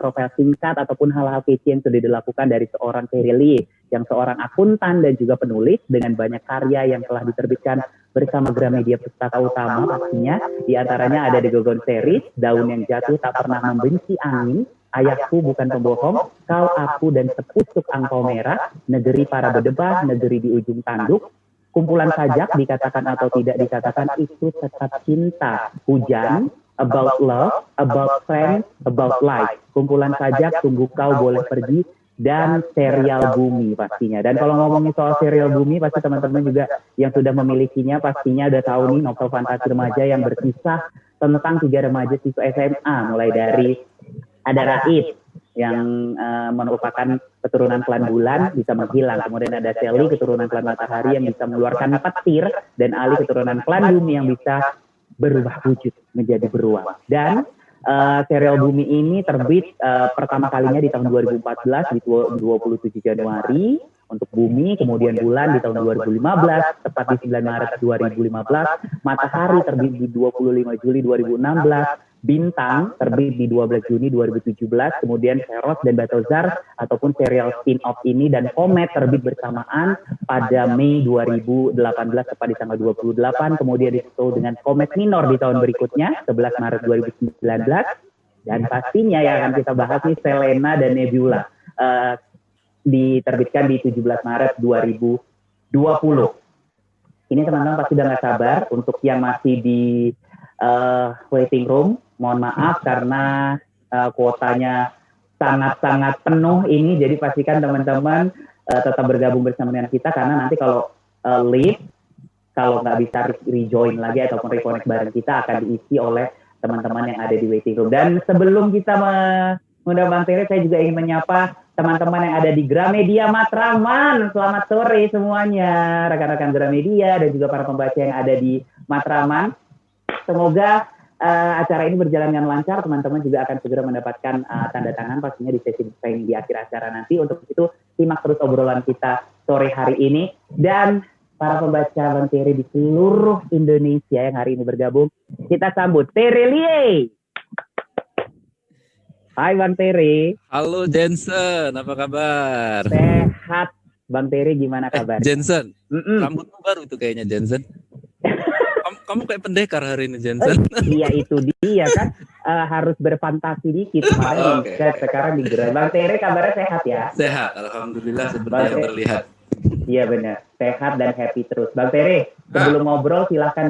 profil singkat ataupun hal-hal kece yang sudah dilakukan dari seorang Terry Lee, yang seorang akuntan dan juga penulis dengan banyak karya yang telah diterbitkan bersama Gramedia Pustaka Utama pastinya. Di antaranya ada The Gorgon Series, Daun yang Jatuh Tak Pernah Membenci Angin, Ayahku Bukan Pembohong, Kau, Aku, dan Sepucuk Angpau Merah, Negeri Para Berdebah, Negeri di Ujung Tanduk, Kumpulan Sajak, Dikatakan Atau Tidak Dikatakan Itu Tetap Cinta, Hujan, About Love, About Friends, About Life, Kumpulan Sajak, Tunggu Kau Boleh Pergi, dan serial Bumi pastinya. Dan kalau ngomongin soal serial Bumi, pasti teman-teman juga yang sudah memilikinya pastinya udah tahu nih novel fantasi remaja yang berkisah tentang 3 remaja siswa SMA, mulai dari ada Raif yang merupakan keturunan klan bulan bisa menghilang. Kemudian ada Sally keturunan klan matahari yang bisa mengeluarkan petir, dan Ali keturunan klan bumi yang bisa berubah wujud menjadi beruang. Dan serial Bumi ini terbit pertama kalinya di tahun 2014 di 27 Januari untuk Bumi, kemudian Bulan di tahun 2015, tepat di 9 Maret 2015, Matahari terbit di 25 Juli 2016, Bintang terbit di 12 Juni 2017, kemudian Feroz dan Batozar ataupun serial spin-off ini dan Komet terbit bersamaan pada Mei 2018 tepat di tanggal 28, kemudian disusul dengan Komet Minor di tahun berikutnya 11 Maret 2019, dan pastinya yang akan kita bahas nih Selena dan Nebula diterbitkan di 17 Maret 2020. Ini teman-teman pasti udah gak sabar untuk yang masih di waiting room. Mohon maaf karena kuotanya sangat-sangat penuh ini, jadi pastikan teman-teman tetap bergabung bersama dengan kita, karena nanti kalau leave, kalau nggak bisa rejoin lagi ataupun reconnect bareng kita akan diisi oleh teman-teman yang ada di waiting room. Dan sebelum kita mengundang Bang Terry, saya juga ingin menyapa teman-teman yang ada di Gramedia Matraman. Selamat sore semuanya, rekan-rekan Gramedia dan juga para pembaca yang ada di Matraman. Semoga acara ini berjalan dengan lancar, teman-teman juga akan segera mendapatkan tanda tangan pastinya di sesi training di akhir acara nanti. Untuk itu, simak terus obrolan kita sore hari ini. Dan para pembaca Bang Terry di seluruh Indonesia yang hari ini bergabung, kita sambut Terry Lee. Hai Bang Terry. Halo Jensen, apa kabar? Sehat. Bang Terry gimana kabar? Jensen, rambutmu baru itu kayaknya Jensen. Kamu kayak pendekar hari ini Jensen. Iya itu dia kan, harus berfantasi dikit. Sekarang di gerak. Bang Terry kabarnya sehat ya? Sehat, alhamdulillah seperti yang terlihat. Iya benar, sehat dan happy terus. Bang Terry, sebelum ngobrol silahkan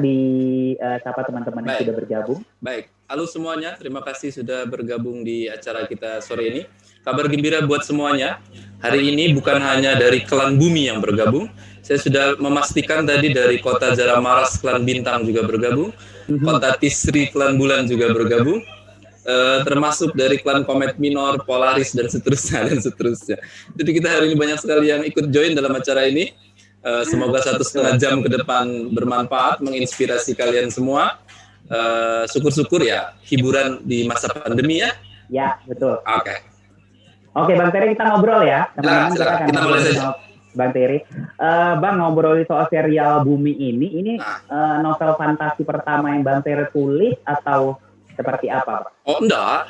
sapa teman-teman yang sudah bergabung. Baik, halo semuanya, terima kasih sudah bergabung di acara kita sore ini. Kabar gembira buat semuanya. Hari ini bukan hanya dari klan Bumi yang bergabung, saya sudah memastikan tadi dari kota Jaramaras klan Bintang juga bergabung, kota Tisri klan Bulan juga bergabung, termasuk dari klan Komet Minor, Polaris, dan seterusnya, dan seterusnya. Jadi kita hari ini banyak sekali yang ikut join dalam acara ini. Semoga 1,5 jam ke depan bermanfaat, menginspirasi kalian semua. Syukur-syukur ya, hiburan di masa pandemi ya. Ya, betul. Oke, Bang Terry kita ngobrol ya. Teman-teman kita mulai saja. Bang Terry, Bang ngobrol soal serial Bumi ini novel fantasi pertama yang Bang Terry tulis atau seperti apa, Pak? Oh enggak,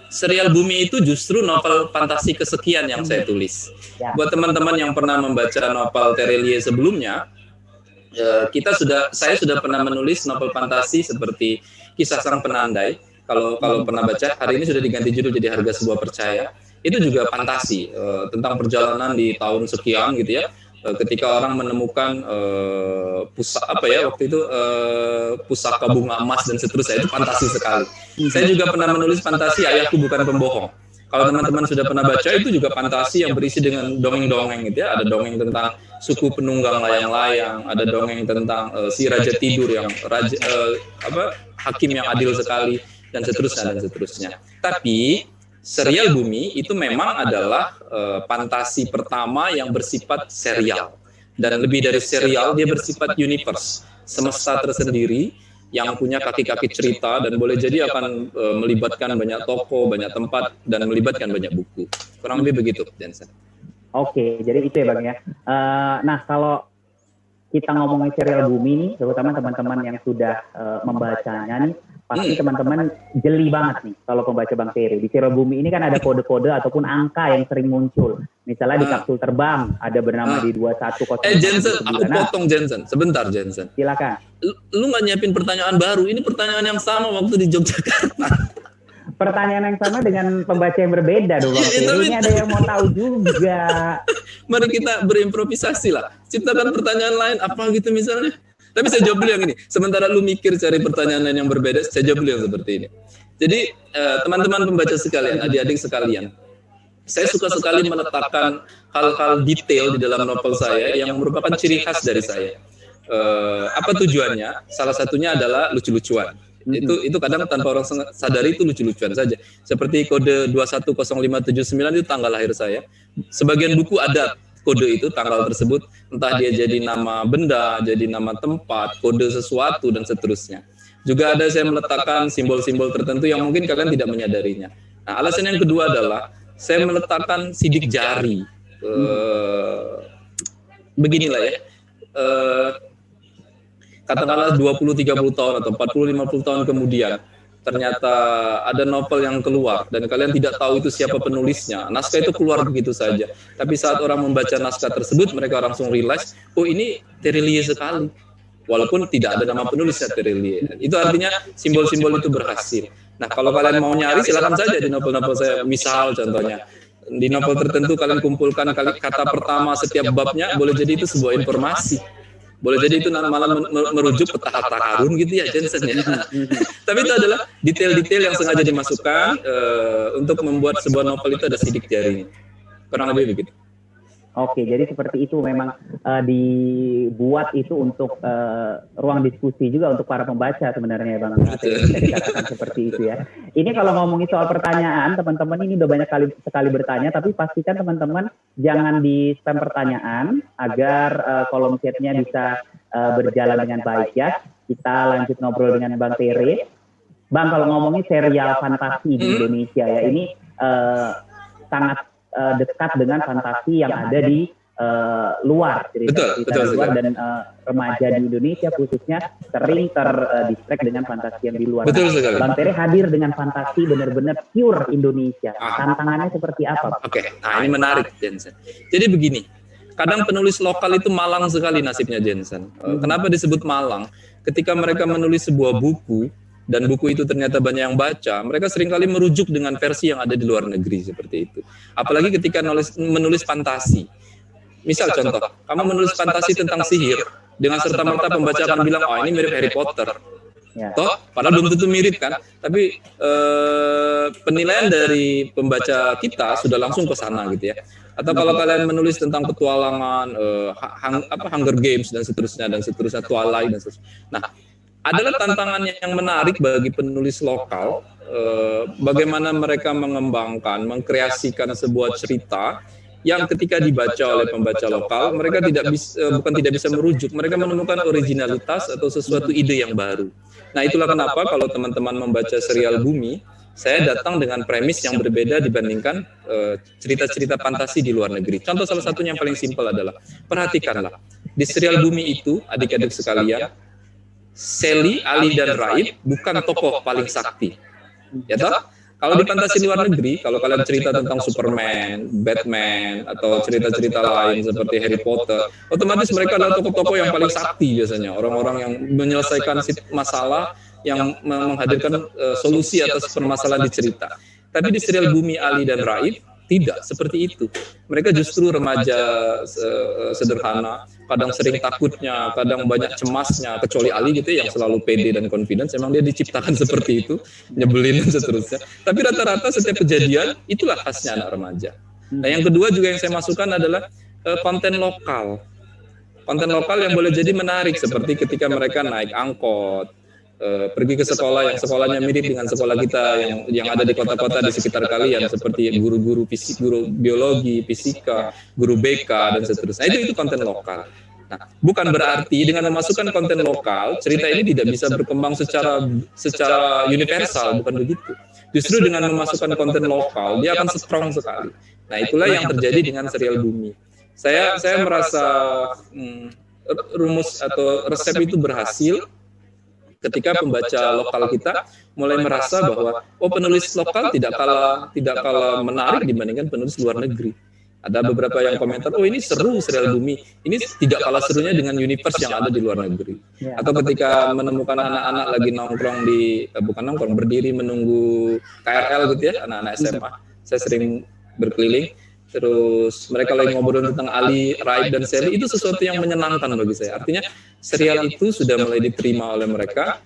serial Bumi itu justru novel fantasi kesekian yang saya tulis. Ya. Buat teman-teman yang pernah membaca novel Terry Lee sebelumnya, saya sudah pernah menulis novel fantasi seperti Kisah Sang Penandai. Kalau pernah baca, hari ini sudah diganti judul jadi Harga Sebuah Percaya. Itu juga fantasi tentang perjalanan di tahun sekian gitu ya. Ketika orang menemukan pusaka bunga emas dan seterusnya, itu fantasi sekali. Saya juga pernah menulis fantasi Ayahku Bukan Pembohong. Kalau teman-teman sudah pernah baca, itu juga fantasi yang berisi dengan dongeng-dongeng gitu ya. Ada dongeng tentang suku penunggang layang-layang, ada dongeng tentang si raja tidur yang hakim yang adil sekali, dan seterusnya. Tapi serial Bumi itu memang adalah fantasi pertama yang bersifat serial. Dan lebih dari serial, dia bersifat universe, semesta tersendiri yang punya kaki-kaki cerita, dan boleh jadi akan melibatkan banyak tokoh, banyak tempat, dan melibatkan banyak buku. Kurang lebih begitu, Jensen. Oke, jadi itu ya Bang ya. Nah, kalau kita ngomongin serial Bumi nih, terutama teman-teman yang sudah membacanya nih, pasti teman-teman jeli banget nih kalau pembaca Bang Terry. Di serial Bumi ini kan ada kode-kode ataupun angka yang sering muncul. Misalnya di kapsul terbang ada bernama di 2109. Jensen, aku potong Jensen. Sebentar Jensen. Silakan. Lu nggak nyiapin pertanyaan baru? Ini pertanyaan yang sama waktu di Yogyakarta. Pertanyaan yang sama dengan pembaca yang berbeda dong Bang Terry. Ini ada yang mau tahu juga. Mari kita berimprovisasi lah. Ciptakan pertanyaan lain apa gitu misalnya. Tapi saya jawab dulu yang ini. Sementara lu mikir cari pertanyaan lain yang berbeda, saya jawab dulu yang seperti ini. Jadi teman-teman pembaca sekalian, adik-adik sekalian, saya suka sekali meletakkan hal-hal detail di dalam novel saya yang merupakan ciri khas dari saya. Apa tujuannya? Salah satunya adalah lucu-lucuan. Itu kadang tanpa orang sadari itu lucu-lucuan saja. Seperti kode 210579 itu tanggal lahir saya. Sebagian buku ada kode itu, tanggal tersebut, entah dia jadi nama benda, jadi nama tempat, kode sesuatu dan seterusnya. Juga ada saya meletakkan simbol-simbol tertentu yang mungkin kalian tidak menyadarinya. Nah, alasan yang kedua adalah saya meletakkan sidik jari. Beginilah ya. Katakanlah 20-30 tahun atau 40-50 tahun kemudian, ternyata ada novel yang keluar dan kalian tidak tahu itu siapa penulisnya. Naskah itu keluar begitu saja. Tapi saat orang membaca naskah tersebut, mereka langsung realize, oh ini Terry Lee sekali. Walaupun tidak ada nama penulisnya Terry Lee. Itu artinya simbol-simbol itu berhasil. Nah, kalau kalian mau nyari, silakan saja di novel-novel saya. Misal contohnya, di novel tertentu kalian kumpulkan kata pertama setiap babnya, boleh jadi itu sebuah informasi. Boleh jadi itu malah merujuk peta harta karun gitu ya Jensen ya. Tapi itu adalah detail-detail yang sengaja dimasukkan untuk membuat sebuah novel itu ada sidik jari. Kurang lebih begitu. Oke, jadi seperti itu memang dibuat itu untuk ruang diskusi juga untuk para pembaca sebenarnya Bang. Bisa dikatakan seperti itu ya. Ini kalau ngomongin soal pertanyaan, teman-teman ini udah banyak sekali bertanya, tapi pastikan teman-teman jangan di spam pertanyaan agar kolom chatnya bisa berjalan dengan baik ya. Kita lanjut ngobrol dengan Bang Terry. Bang, kalau ngomongin serial fantasi di Indonesia ya, ini sangat dekat dengan fantasi yang ada di luar, cerita luar dan remaja di Indonesia khususnya sering terdistract dengan fantasi yang di luar. Bang Terry hadir dengan fantasi benar-benar pure Indonesia. Tantangannya seperti apa? Oke, nah ini menarik Jensen. Jadi begini, kadang penulis lokal itu malang sekali nasibnya Jensen. Kenapa disebut malang? Ketika mereka menulis sebuah buku, dan buku itu ternyata banyak yang baca, mereka seringkali merujuk dengan versi yang ada di luar negeri seperti itu. Apalagi ketika menulis fantasi. Misal contoh, kamu menulis fantasi tentang sihir, dengan serta-merta pembaca akan bilang, oh ini mirip Harry Potter. Ya. Toh, padahal belum tentu mirip kan, tapi penilaian dari pembaca kita sudah langsung ke sana gitu ya. Atau kalau kalian menulis tentang petualangan, Hunger Games dan seterusnya, Twilight dan seterusnya. Nah, adalah tantangan yang menarik bagi penulis lokal, bagaimana mereka mengembangkan, mengkreasikan sebuah cerita yang ketika dibaca oleh pembaca lokal, mereka tidak bisa merujuk, mereka menemukan originalitas atau sesuatu ide yang baru. Nah, itulah kenapa kalau teman-teman membaca serial Bumi, saya datang dengan premis yang berbeda dibandingkan cerita-cerita fantasi di luar negeri. Contoh salah satunya yang paling simpel adalah, perhatikanlah, di serial Bumi itu, adik-adik sekalian, Sally, Ali, dan Raib bukan tokoh paling sakti. Ya toh? Kalau di fantasi luar negeri, kalau kalian cerita tentang Superman, Batman, atau cerita-cerita lain seperti Harry Potter, otomatis mereka adalah tokoh-tokoh yang paling sakti biasanya. Orang-orang yang menyelesaikan masalah, yang menghadirkan solusi atas permasalahan di cerita. Tapi di serial Bumi, Ali, dan Raib, tidak seperti itu. Mereka justru remaja sederhana, kadang sering takutnya, kadang banyak cemasnya, kecuali Ali gitu yang selalu pede dan confidence, memang dia diciptakan seperti itu, nyebelin dan seterusnya. Tapi rata-rata setiap kejadian, itulah khasnya anak remaja. Nah, yang kedua juga yang saya masukkan adalah konten lokal. Konten lokal yang boleh jadi menarik, seperti ketika mereka naik angkot, pergi ke sekolah yang sekolahnya mirip dengan sekolah kita yang ada di kota-kota di sekitar kalian, seperti guru-guru fisik, guru biologi, fisika, guru BK dan seterusnya. Itu konten lokal. Nah, bukan berarti dengan memasukkan konten lokal, cerita ini tidak bisa berkembang secara universal, bukan begitu. Justru dengan memasukkan konten lokal, dia akan strong sekali. Nah, itulah yang terjadi dengan serial Bumi. Saya merasa rumus atau resep itu berhasil ketika pembaca lokal kita mulai merasa bahwa penulis lokal tidak kalah menarik dibandingkan penulis luar negeri. Ada beberapa yang komentar, ini seru serial Bumi, ini tidak kalah serunya dengan universe yang ada di luar negeri. Atau ketika menemukan anak-anak lagi nongkrong berdiri menunggu KRL gitu ya, anak-anak SMA, saya sering berkeliling, terus mereka lagi ngobrol tentang Ali, Raib, dan Sally, itu sesuatu yang menyenangkan bagi saya. Artinya serial itu sudah mulai diterima oleh mereka.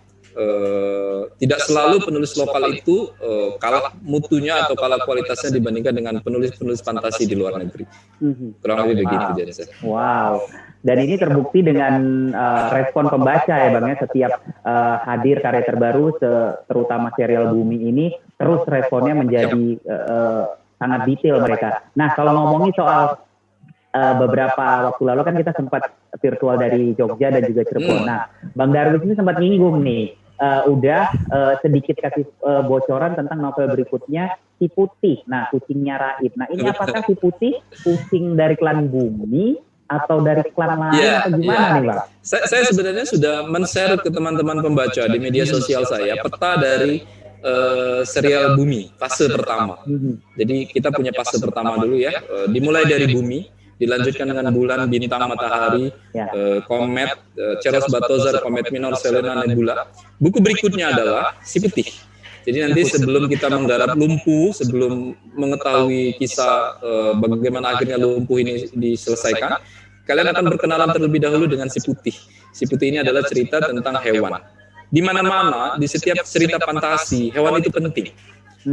Tidak selalu penulis lokal itu kalah mutunya atau kalah kualitasnya dibandingkan dengan penulis-penulis fantasi di luar negeri. Kurang lebih begitu, Jensen. Wow. Dan ini terbukti dengan respon pembaca ya Bang ya, setiap hadir karya terbaru, terutama serial Bumi ini, terus responnya menjadi sangat detail mereka. Nah, kalau ngomongin soal beberapa waktu lalu kan kita sempat virtual dari Jogja dan juga Cirebon. Nah, Bang Darwis ini sempat nyinggung nih, sedikit kasih bocoran tentang novel berikutnya, Si Putih. Nah, kucingnya Raib. Nah, ini apakah Si Putih kucing dari klan Bumi atau dari klan lain atau gimana nih Bang? Saya sebenarnya sudah men-share ke teman-teman pembaca di media sosial saya peta dari serial Bumi fase pertama. Jadi kita punya fase pertama dulu ya, dimulai dari Bumi, dilanjutkan dengan bulan, bintang, matahari, komet, Ceros, Batozar, komet minor, Selena, nebula. Buku berikutnya adalah Si Putih. Jadi nanti sebelum kita menggarap lumpuh, sebelum mengetahui kisah bagaimana akhirnya lumpuh ini diselesaikan, kalian akan berkenalan terlebih dahulu dengan Si Putih. Si Putih ini adalah cerita tentang hewan. Di mana-mana, di setiap cerita fantasi, hewan itu penting.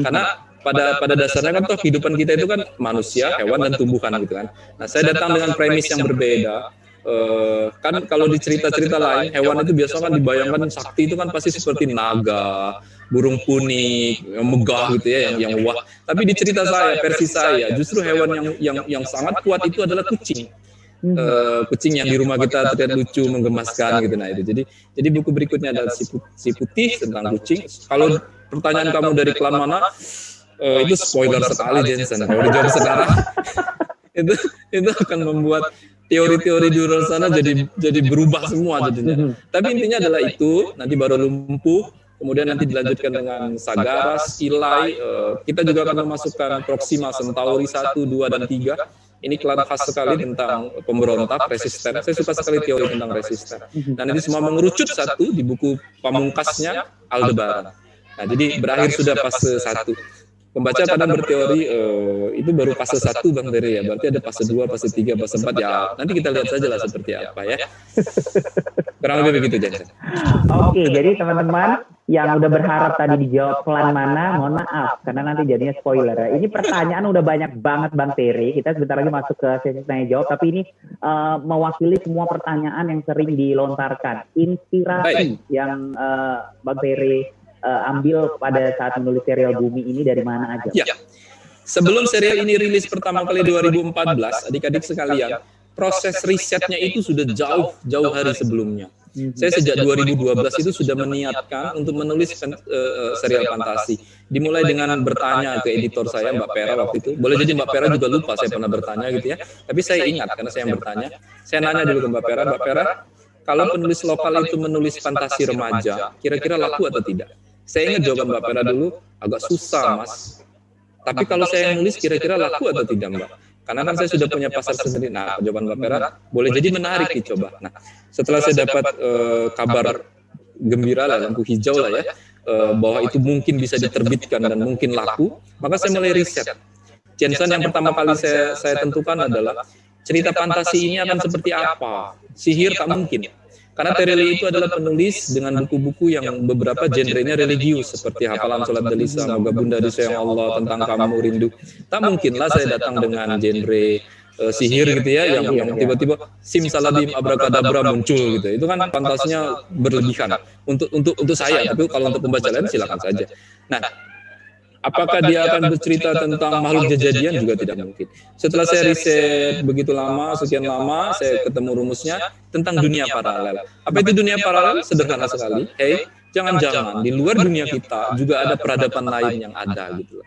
Karena pada dasarnya kan toh kehidupan kita itu kan manusia, hewan, dan tumbuhan gitu kan. Nah, saya datang dengan premis yang berbeda. Kan kalau di cerita-cerita lain, hewan itu biasanya kan dibayangkan sakti itu kan pasti seperti naga, burung punik, yang megah gitu ya, yang wah. Tapi di cerita saya, versi saya, justru hewan yang sangat kuat itu adalah kucing. Kucing yang di rumah kita terlihat lucu, menggemaskan gitu. Nah itu. Jadi buku berikutnya adalah Si Putih tentang kucing. Kalau pertanyaan kamu dari klan mana? Itu spoiler sekali, Jensen. Kalau dijawab sekarang, itu akan membuat teori-teori di luar sana jadi berubah semua jadinya. Tapi intinya adalah itu. Nanti baru lumpuh, kemudian nanti dilanjutkan dengan Sagaras, Ilai. Kita juga akan memasukkan Proxima Centauri 1, 2, dan 3. Ini klan khas sekali tentang pemberontak, resisten. Saya suka sekali teori tentang resisten. Dan ini semua mengerucut satu di buku pamungkasnya Aldebaran. Nah, jadi berakhir sudah fase 1. Pembaca kadang berteori itu baru fase 1 Bang Dery ya, berarti ada fase 2, fase 3, fase 4 ya. Nanti kita lihat saja lah seperti apa ya. Kurang lebih begitu Jensen. Oke, jadi teman-teman yang udah berharap tadi dijawab klan mana, mohon maaf karena nanti jadinya spoiler ya. Ini pertanyaan udah banyak banget Bang Terry. Kita sebentar lagi masuk ke sesi tanya jawab, tapi ini mewakili semua pertanyaan yang sering dilontarkan. Inspirasi yang Bang Terry ambil pada saat menulis serial Bumi ini dari mana aja? Ya. Sebelum serial ini rilis pertama kali 2014, adik-adik sekalian, proses risetnya itu sudah jauh hari sebelumnya. Saya sejak 2012 itu sudah meniatkan untuk menulis serial fantasi. Dimulai dengan bertanya ke editor saya, Mbak Pera waktu itu. Boleh jadi Mbak Pera juga lupa saya pernah bertanya gitu ya. Tapi saya ingat karena saya yang bertanya. Saya nanya dulu ke Mbak Pera, kalau penulis lokal itu menulis fantasi remaja, kira-kira laku atau tidak? Saya ingat jawaban Mbak Pera dulu, agak susah Mas. Tapi kalau saya yang nulis kira-kira laku atau tidak Mbak? Karena kan saya sudah punya pasar sendiri. Nah, jawaban Mbak Pera boleh jadi menarik dicoba. Nah, setelah saya dapat kabar gembira lah, lampu hijau lah ya, bahwa itu mungkin bisa diterbitkan dan mungkin laku, maka saya mulai riset. Jensen yang pertama kali saya tentukan adalah cerita fantasi ini akan seperti apa? Sihir tak mungkin. Karena Tereli itu adalah penulis dengan buku-buku yang beberapa genrenya religius, seperti Hafalan Sholat Delisa, Moga Bunda Disayang Allah, Tentang Kamu Rindu. Tak mungkinlah saya datang dengan genre sihir gitu ya, yang tiba-tiba simsalabim abrakadabra muncul gitu. Itu kan fantasinya berlebihan untuk saya, tapi kalau untuk pembaca lain silakan saja. Nah, apakah dia akan bercerita tentang makhluk kejadian juga tidak mungkin. Setelah saya riset begitu lama, sekian lama, saya ketemu rumusnya tentang dunia paralel. Apa itu dunia paralel? Sederhana sekali. Jangan-jangan di luar dunia kita juga ada peradaban lain yang ada gitu.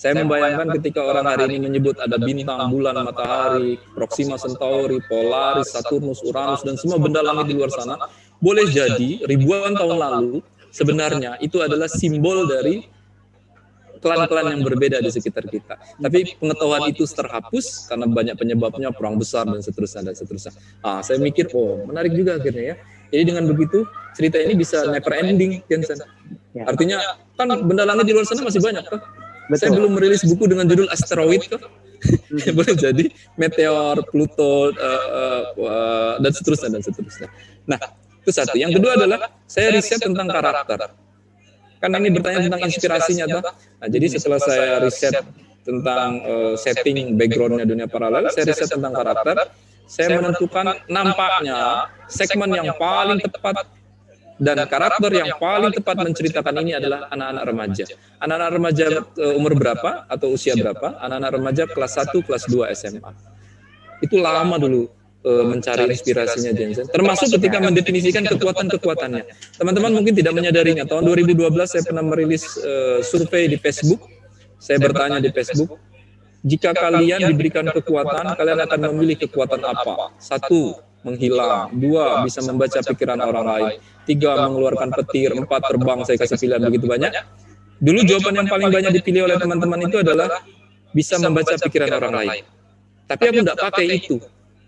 Saya membayangkan ketika orang hari ini menyebut ada bintang, bulan, matahari, Proxima Centauri, Polaris, Saturnus, Uranus, dan semua benda langit di luar sana, boleh jadi ribuan tahun lalu sebenarnya itu adalah simbol dari klan-klan yang berbeda di sekitar kita. Tapi pengetahuan itu terhapus karena banyak penyebabnya, perang besar dan seterusnya dan seterusnya. Saya mikir, menarik juga akhirnya ya. Jadi dengan begitu cerita ini bisa never ending, Jensen. Artinya kan benda langit di luar sana masih banyak kan. Saya belum merilis buku dengan judul asteroid kan. Boleh jadi meteor, Pluto, dan seterusnya dan seterusnya. Nah, itu satu. Yang kedua adalah saya riset tentang karakter. Karena ini bertanya tentang inspirasinya toh. Nah, jadi setelah saya riset tentang setting backgroundnya dunia paralel, saya riset tentang karakter, saya menentukan nampaknya segmen yang paling tepat dan karakter yang paling tepat menceritakan ini adalah anak-anak remaja. Anak-anak remaja umur berapa atau usia berapa? Anak-anak remaja kelas 1, kelas 2 SMA. Itu lama dulu mencari inspirasinya Jensen. Termasuk ketika mendefinisikan kekuatan-kekuatannya. Teman-teman mungkin tidak menyadarinya. Tahun 2012 saya pernah merilis survei di Facebook. Saya bertanya di Facebook, jika kalian diberikan kekuatan, kalian akan memilih kekuatan apa? 1, menghilang. 2, bisa membaca pikiran orang lain. 3, mengeluarkan petir. 4, terbang. Saya kasih pilihan begitu banyak. Dulu jawaban yang paling banyak dipilih oleh teman-teman itu adalah bisa membaca pikiran orang lain. Tapi aku tidak pakai itu.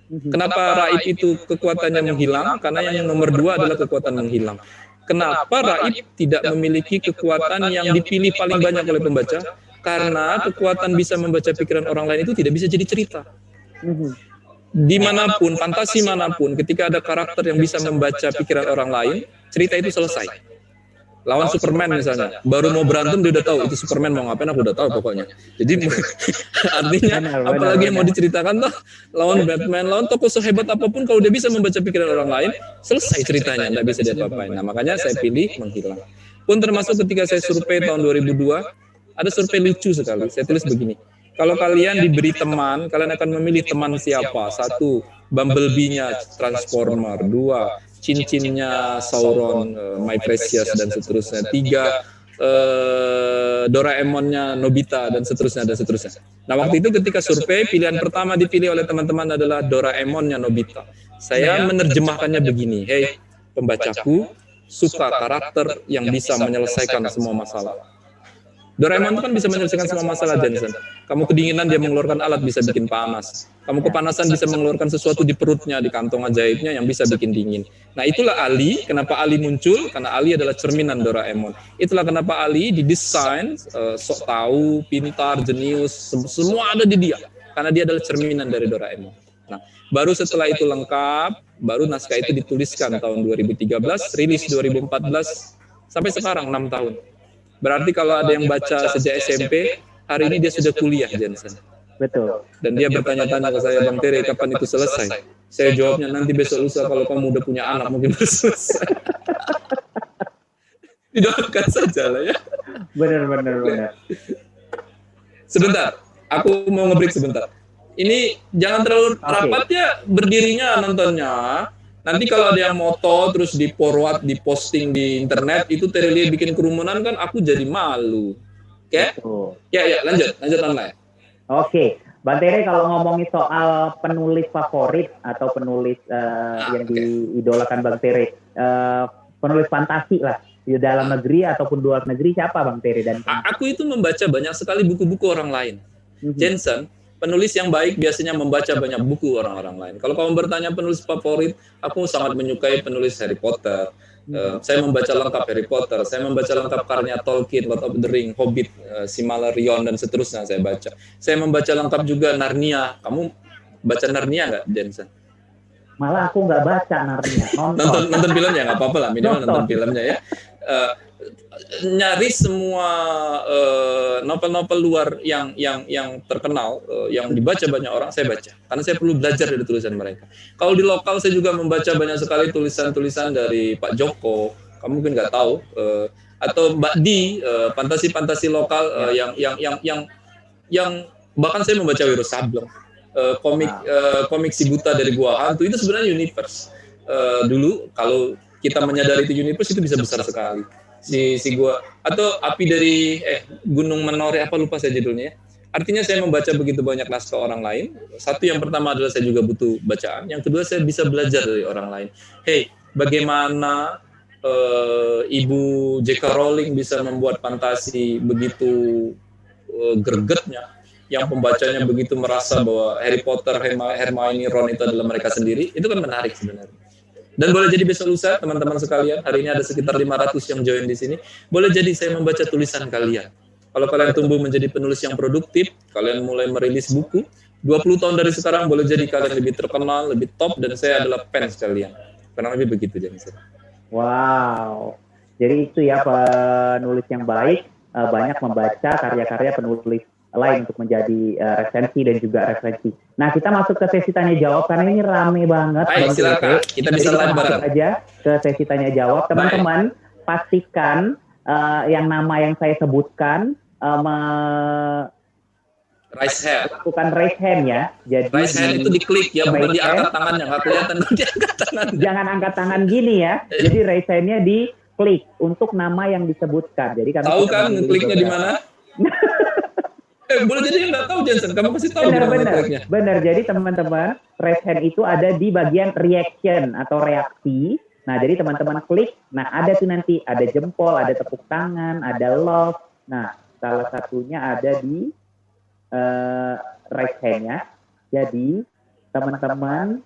Kenapa raib itu kekuatannya menghilang? Karena yang nomor 2 adalah kekuatan menghilang. Kenapa raib tidak memiliki kekuatan yang dipilih paling banyak oleh pembaca? Karena kekuatan bisa membaca pikiran orang lain itu tidak bisa jadi cerita. Dimanapun, fantasi manapun, ketika ada karakter yang bisa membaca pikiran orang lain, cerita itu selesai. Lawan Superman misalnya, baru mau berantem dia udah tahu itu Superman mau ngapain, aku udah tahu pokoknya. Jadi artinya apalagi yang mau diceritakan tuh, lawan Batman, lawan tokoh sehebat apapun, kalau dia bisa membaca pikiran orang lain, selesai ceritanya, nggak bisa diapa-apain. Nah makanya saya pilih menghilang. Pun termasuk ketika saya survei tahun 2002, ada survei lucu sekali. Saya tulis begini, kalau kalian diberi teman, kalian akan memilih teman siapa? 1, Bumblebee-nya Transformer. 2, cincinnya Sauron, My Precious, dan seterusnya. 3, Doraemon-nya Nobita, dan seterusnya, dan seterusnya. Nah, waktu itu ketika survei, pilihan pertama dipilih oleh teman-teman adalah Doraemon-nya Nobita. Saya menerjemahkannya begini, hey, pembacaku suka karakter yang bisa menyelesaikan semua masalah. Doraemon itu kan bisa menyelesaikan semua masalah, Jensen. Kamu kedinginan, dia mengeluarkan alat bisa bikin panas. Kamu kepanasan, bisa mengeluarkan sesuatu di perutnya, di kantong ajaibnya yang bisa bikin dingin. Nah itulah Ali. Kenapa Ali muncul? Karena Ali adalah cerminan Doraemon. Itulah kenapa Ali didesain sok tahu, pintar, jenius, semua ada di dia. Karena dia adalah cerminan dari Doraemon. Nah, baru setelah itu lengkap, baru naskah itu dituliskan tahun 2013, rilis 2014, sampai sekarang 6 tahun. Berarti kalau ada yang baca sejak SMP, hari ini dia sudah kuliah, Jensen. Betul. Dan dia bertanya-tanya ke saya, Bang Tere, kapan itu selesai? Saya jawabnya, nanti besok lusa kalau kamu udah punya anak, mungkin baru selesai. Didoakan saja lah ya. Benar. Sebentar, aku mau nge-break sebentar. Ini jangan terlalu rapat ya berdirinya nontonnya. Nanti kalau ada yang moto terus di forward, di posting di internet, itu Terelie bikin kerumunan kan aku jadi malu. Oke? Ya, lanjut online. Oke. Bang Tere, kalau ngomongin soal penulis favorit atau penulis yang diidolakan Bang Tere, penulis fantasi lah, di dalam negeri ataupun luar negeri, siapa Bang Tere? Dan aku itu membaca banyak sekali buku-buku orang lain. Jensen, penulis yang baik biasanya membaca banyak buku orang-orang lain. Kalau kamu bertanya penulis favorit, aku sangat menyukai penulis Harry Potter. Saya membaca lengkap Harry Potter, saya membaca lengkap karya Tolkien, Lord of the Ring, Hobbit, Silmarillion, dan seterusnya saya baca. Saya membaca lengkap juga Narnia. Kamu baca Narnia nggak, Jensen? Malah aku nggak baca Narnia. Nonton filmnya nggak apa-apa lah, minimal nonton filmnya ya. Nyaris semua novel-novel luar yang terkenal, yang dibaca banyak orang, saya baca. Karena saya perlu belajar dari tulisan mereka. Kalau di lokal saya juga membaca banyak sekali tulisan-tulisan dari Pak Joko. Kamu mungkin nggak tahu. Atau Mbak Di, fantasi-fantasi lokal yang bahkan saya membaca Wiro Sableng. Komik Si Buta dari Gua Hantu itu sebenarnya universe. Dulu kalau kita menyadari itu universe itu bisa besar sekali. si gua atau api dari Gunung Menore apa lupa saya judulnya ya. Artinya saya membaca begitu banyak naskah orang lain. Satu yang pertama adalah saya juga butuh bacaan. Yang kedua saya bisa belajar dari orang lain. Hey, bagaimana Ibu J.K. Rowling bisa membuat fantasi begitu gregetnya, yang pembacanya begitu merasa bahwa Harry Potter, Hermione, Ron itu adalah mereka sendiri. Itu kan menarik sebenarnya. Dan boleh jadi besok lusa teman-teman sekalian, hari ini ada sekitar 500 yang join di sini. Boleh jadi saya membaca tulisan kalian. Kalau kalian tumbuh menjadi penulis yang produktif, kalian mulai merilis buku, 20 tahun dari sekarang boleh jadi kalian lebih terkenal, lebih top, dan saya adalah fans kalian. Karena lebih begitu jadi. Wow. Jadi itu ya penulis yang baik, banyak membaca karya-karya penulis lain untuk menjadi resensi dan juga referensi. Nah, kita masuk ke sesi tanya jawab karena ini rame banget. Baik, silakan. Kita bisa live bareng aja ke sesi tanya jawab. Teman-teman, pastikan yang nama yang saya sebutkan raise hand. Bukan raise hand ya. Jadi raise hand itu diklik ya, bukan diangkat tangannya, nggak kelihatan diangkat tangan. Jangan angkat tangan gini ya. Jadi raise hand-nya diklik untuk nama yang disebutkan. Jadi kami tahu kan kliknya di mana? Boleh jadi yang nggak tahu Jensen, kamu pasti tahu. Benar. Jadi teman-teman, raise hand itu ada di bagian reaction atau reaksi. Nah, jadi teman-teman klik. Nah, ada tuh nanti ada jempol, ada tepuk tangan, ada love. Nah, salah satunya ada di raise hand-nya. Jadi teman-teman,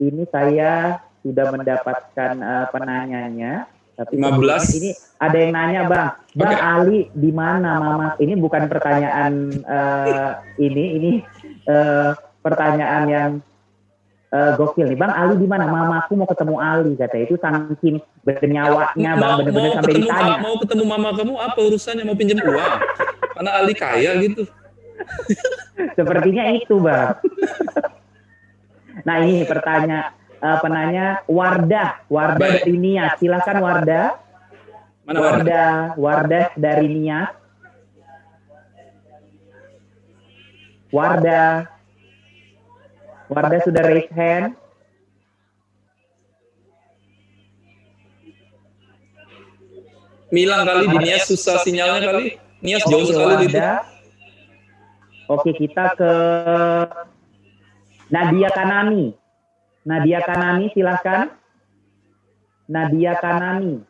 ini saya sudah mendapatkan penanyanya. Tapi 15. Ini ada yang nanya, Bang. Bang, Ali di mana Mama? Ini bukan pertanyaan ini pertanyaan yang gokil nih. Bang, Ali di mana? Mamaku mau ketemu Ali, katanya. Itu saking bernyawanya, Bang, benar-benar sampai ditanya. Mau ketemu mama kamu apa urusannya, mau pinjam uang? Karena Ali kaya gitu. Sepertinya itu, Bang. Nah, ini penanya Wardah dari Nias. Silakan Wardah. Mana Wardah dari Nias. Wardah sudah raise hand. Milang kali di Nias susah sinyalnya kali. Nias jauh sekali itu. Oke, kita ke Nadia Kanani. Silakan. Nadia Kanani.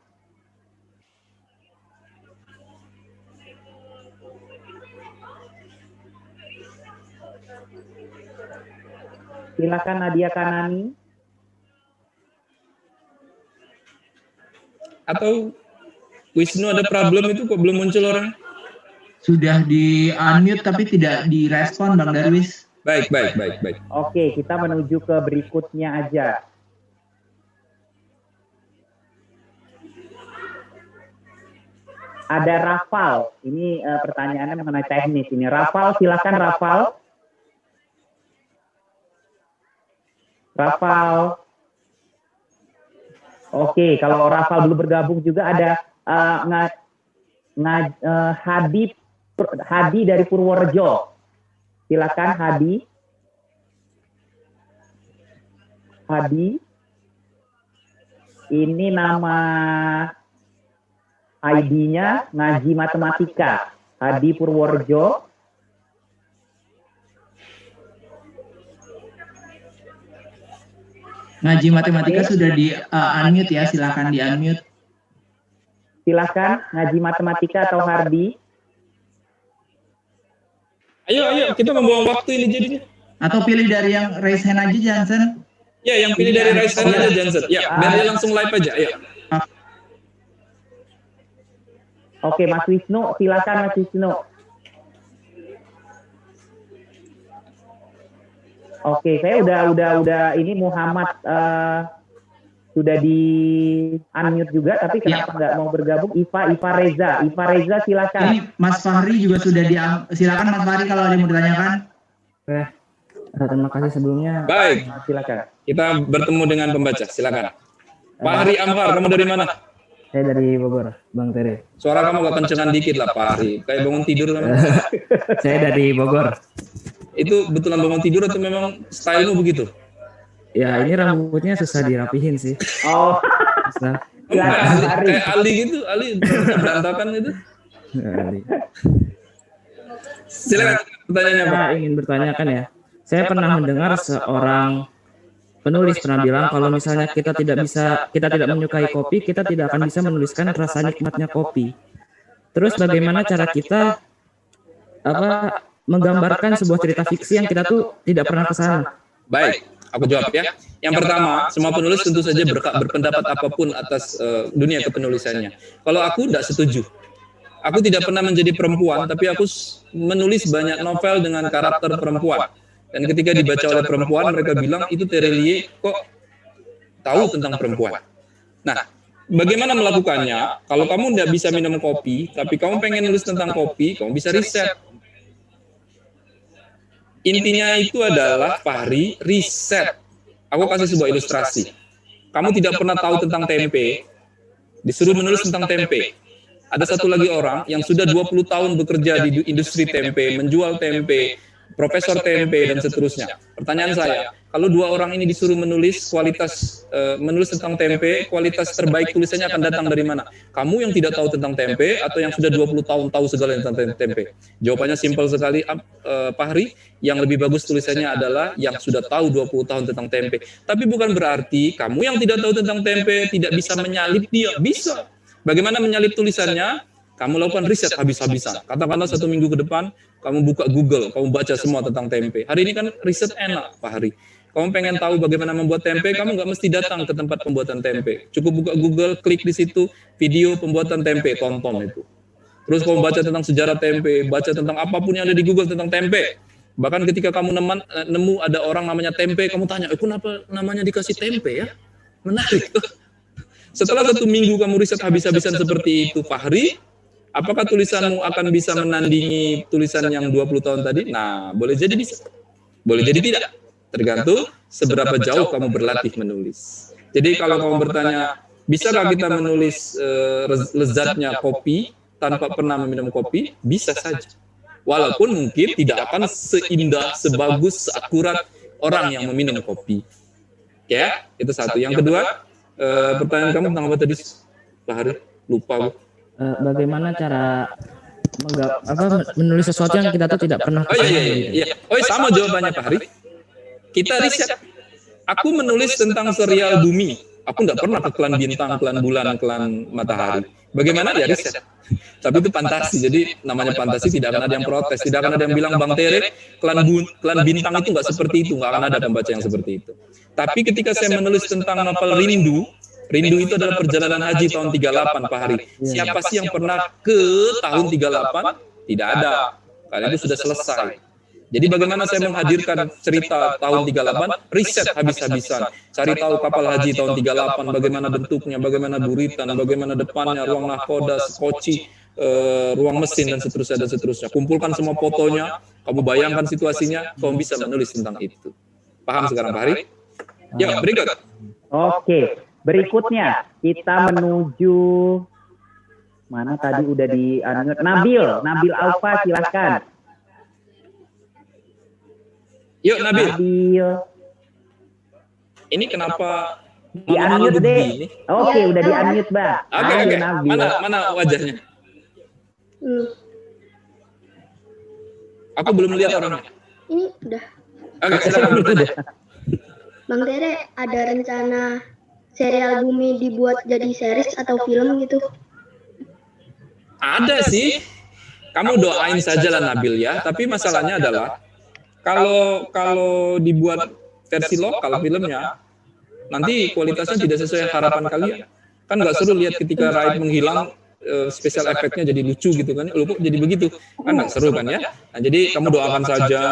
Silakan Nadia Kanani. Atau Wisnu ada problem itu kok belum muncul orang? Sudah di unmute tapi tidak direspon, Bang Darwis. Baik. Oke, kita menuju ke berikutnya aja. Ada Rafal. Ini pertanyaannya mengenai teknis ini. Rafal, silakan Rafal. Oke, kalau Rafal belum bergabung juga ada Hadi dari Purworejo. Silakan Hadi. Ini nama ID-nya Ngaji Matematika. Hadi Purworejo. Ngaji Matematika sudah di unmute ya, silakan di unmute. Silakan Ngaji Matematika atau Hardi. Ayo, kita membuang waktu ini jadinya. Atau pilih dari yang raise hand aja, Jansen. Ya, yang pilih dari raise hand aja, Jansen. Ya, biar dia langsung live aja, ayo. Oke, Mas Wisnu, silakan Mas Wisnu. Oke, saya udah ini Muhammad sudah di unmute juga, tapi kenapa nggak mau bergabung? Iva Reza silakan. Ini Mas Fahri juga sudah silakan Mas Fahri kalau ada yang mau ditanyakan. Terima kasih sebelumnya. Baik, silakan. Kita bertemu dengan pembaca, silakan. Fahri Amhar, kamu dari mana? Saya dari Bogor, Bang Tere. Suara kamu agak kencengan dikit lah, Fahri. Kayak bangun tidur kan? Saya dari Bogor. Itu betulan bangun tidur atau memang stylemu begitu? Ya, ini rambutnya susah dirapihin sih. Oh, Susah. Silakan, Ari. Kayak Ali gitu, Ali berantakan itu. Silakan pertanyaannya, Pak. Saya ingin bertanyakan ya. Saya pernah mendengar seorang penulis pernah bilang kalau misalnya kita tidak menyukai kopi, kita tidak akan bisa menuliskan rasa nikmatnya kopi. Terus bagaimana cara kita menggambarkan sebuah cerita fiksi yang kita tuh tidak pernah ke sana? Baik, aku jawab ya. Yang pertama, semua penulis tentu saja berpendapat apapun atas dunia kepenulisannya. Kalau aku tidak setuju. Aku tidak pernah menjadi perempuan, tapi aku menulis banyak novel dengan karakter perempuan. Dan ketika dibaca oleh perempuan, mereka bilang, itu Terelie kok tahu tentang perempuan. Nah, bagaimana melakukannya? Kalau kamu tidak bisa minum kopi, tapi kamu pengen nulis tentang kopi, kamu bisa riset. Intinya itu adalah, Fahri, riset. Aku kasih sebuah ilustrasi. Kamu tidak pernah tahu tentang tempe, disuruh menulis tentang tempe. Ada satu lagi orang yang sudah 20 tahun bekerja di industri tempe, menjual tempe, profesor tempe, dan seterusnya. Pertanyaan saya, kalau dua orang ini disuruh menulis menulis tentang tempe, kualitas terbaik tulisannya akan datang dari mana? Kamu yang tidak tahu tentang tempe, atau yang sudah 20 tahun tahu segala tentang tempe? Jawabannya simpel sekali, Fahri. Yang lebih bagus tulisannya adalah yang sudah tahu 20 tahun tentang tempe. Tapi bukan berarti kamu yang tidak tahu tentang tempe tidak bisa menyalip dia. Bisa. Bagaimana menyalip tulisannya? Kamu lakukan riset habis-habisan. Katakanlah 1 minggu ke depan, kamu buka Google, kamu baca semua tentang tempe. Hari ini kan riset enak, Pak Hari. Kamu pengen tahu bagaimana membuat tempe, kamu nggak mesti datang ke tempat pembuatan tempe. Cukup buka Google, klik di situ, video pembuatan tempe, tonton itu. Terus kamu baca tentang sejarah tempe, baca tentang apapun yang ada di Google tentang tempe. Bahkan ketika kamu nemu ada orang namanya tempe, kamu tanya, kenapa namanya dikasih tempe ya? Menarik. Setelah 1 minggu kamu riset habis-habisan seperti itu, Fahri, apakah tulisanmu akan bisa menandingi tulisan yang 20 tahun tadi? Nah, boleh jadi bisa. Boleh jadi tidak. Tergantung seberapa jauh kamu berlatih menulis. Jadi kalau kamu bertanya, bisakah kita menulis lezatnya kopi tanpa pernah meminum kopi? Bisa saja. Walaupun mungkin tidak akan seindah, sebagus, seakurat orang yang meminum kopi. Ya, itu satu. Yang kedua, pertanyaan kamu tentang apa tadi, Pak Hari? Lupa. Bagaimana cara menulis sesuatu yang kita tuh tidak pernah ke sana? Iya. Sama jawabannya, Pak Hari. Kita riset. Aku menulis tentang serial Bumi. Aku tidak pernah ke klan bintang, klan bulan, klan matahari. Bagaimana? Ya riset. Tapi itu fantasi. Jadi namanya fantasi, tidak akan ada yang protes. Tidak akan ada yang bilang, Bang Tere, klan bintang itu nggak seperti itu. Nggak akan ada pembaca yang seperti itu. Tapi ketika saya menulis tentang novel Rindu itu adalah perjalanan haji tahun 38, Pak Hari. Siapa sih yang pernah ke tahun 38? Tidak ada. Karena itu sudah selesai. Jadi bagaimana saya menghadirkan cerita tahun 38? Riset habis-habisan. Cari tahu kapal haji tahun 38, bagaimana bentuknya, bagaimana buritan, bagaimana depannya, ruang nahkoda, skoci, ruang mesin, dan seterusnya. Kumpulkan semua fotonya, kamu bayangkan situasinya, kamu bisa menulis tentang itu. Paham sekarang, Pak Hari? Ya, berikut. Oke, berikutnya kita menuju mana tadi udah di Nabil Alfa, silakan. Yuk, Nabil. Ini kenapa di unmute deh? Oke, udah di unmute, Mbak. Oke. Mana wajahnya? Aku belum lihat orangnya. Ini udah. Oke, silakan bertanya. Bang Tere, ada rencana serial Bumi dibuat jadi series atau film gitu? Ada sih. Kamu doain saja lah, Nabil ya. Tapi masalahnya adalah kalau dibuat versi lokal filmnya, nanti kualitasnya tidak sesuai harapan kalian. Kan nggak seru lihat ketika Raid menghilang, special efeknya jadi lucu gitu kan. Loh, kok jadi begitu? Kan nggak seru kan ya. Nah, jadi kamu doakan saja.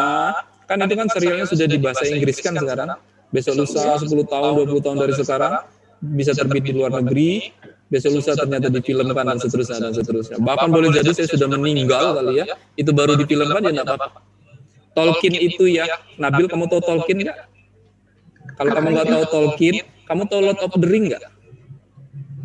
Kan itu kan serialnya sudah di bahasa Inggris kan sekarang. Besok lusa 10 tahun, 20 tahun dari sekarang bisa terbit di luar negeri. Besok lusa ternyata difilmkan dan seterusnya. Bahkan boleh jadi saya sudah meninggal kali ya. Itu baru difilmkan ya nggak apa-apa. Tolkien itu ya, Nabil, kamu tahu Tolkien nggak? Kalau kamu nggak tahu Tolkien, kamu tahu Lord of the Ring nggak?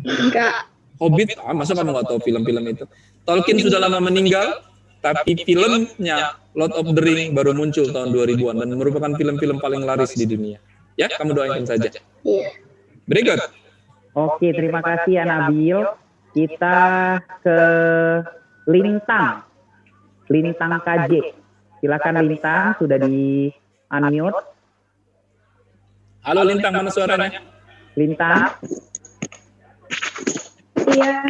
Enggak. Hobbit, masa kamu nggak tahu film-film itu? Tolkien sudah lama meninggal, tapi filmnya Lord of the Ring baru muncul tahun 2000-an dan merupakan film-film paling laris di dunia. Ya, kamu doain saja. Iya. Berikut. Oke, terima kasih ya Nabil. Kita ke Lintang. Lintang KJ. Silakan Lintang, sudah di unmute. Halo Lintang, mana suaranya? Lintang. Iya,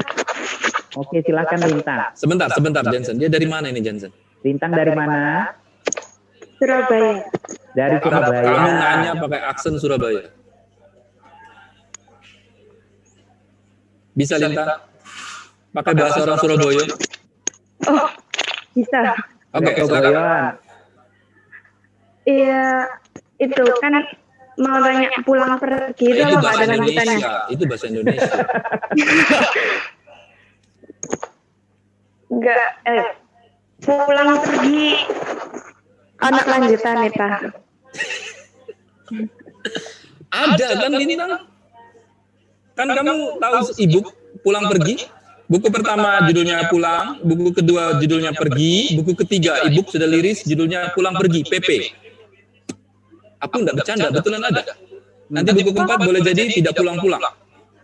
Oke, silakan Lintang. Sebentar Johnson. Dia dari mana ini Johnson? Lintang dari mana? Surabaya. Dari Surabaya. Kamu nanya pakai aksen Surabaya. Bisa Lintang? Pakai bahasa orang Surabaya? Oh, bisa. Oke, silakan. Surabaya. Iya, itu kan mau tanya pulang pergi itu Itu apa bahasa ada lanjutannya? Indonesia. Itu bahasa Indonesia. Enggak, pulang pergi anak lanjutan nih Pak. Ada kan Lintang? Kan kamu tahu e-book Pulang Pergi? Buku pertama judulnya Pulang, buku kedua judulnya Pergi, buku ketiga e-book sudah liris judulnya Pulang Pergi, PP. Aku enggak bercanda, betulan ada. Nanti buku keempat boleh jadi Tidak Pulang-Pulang.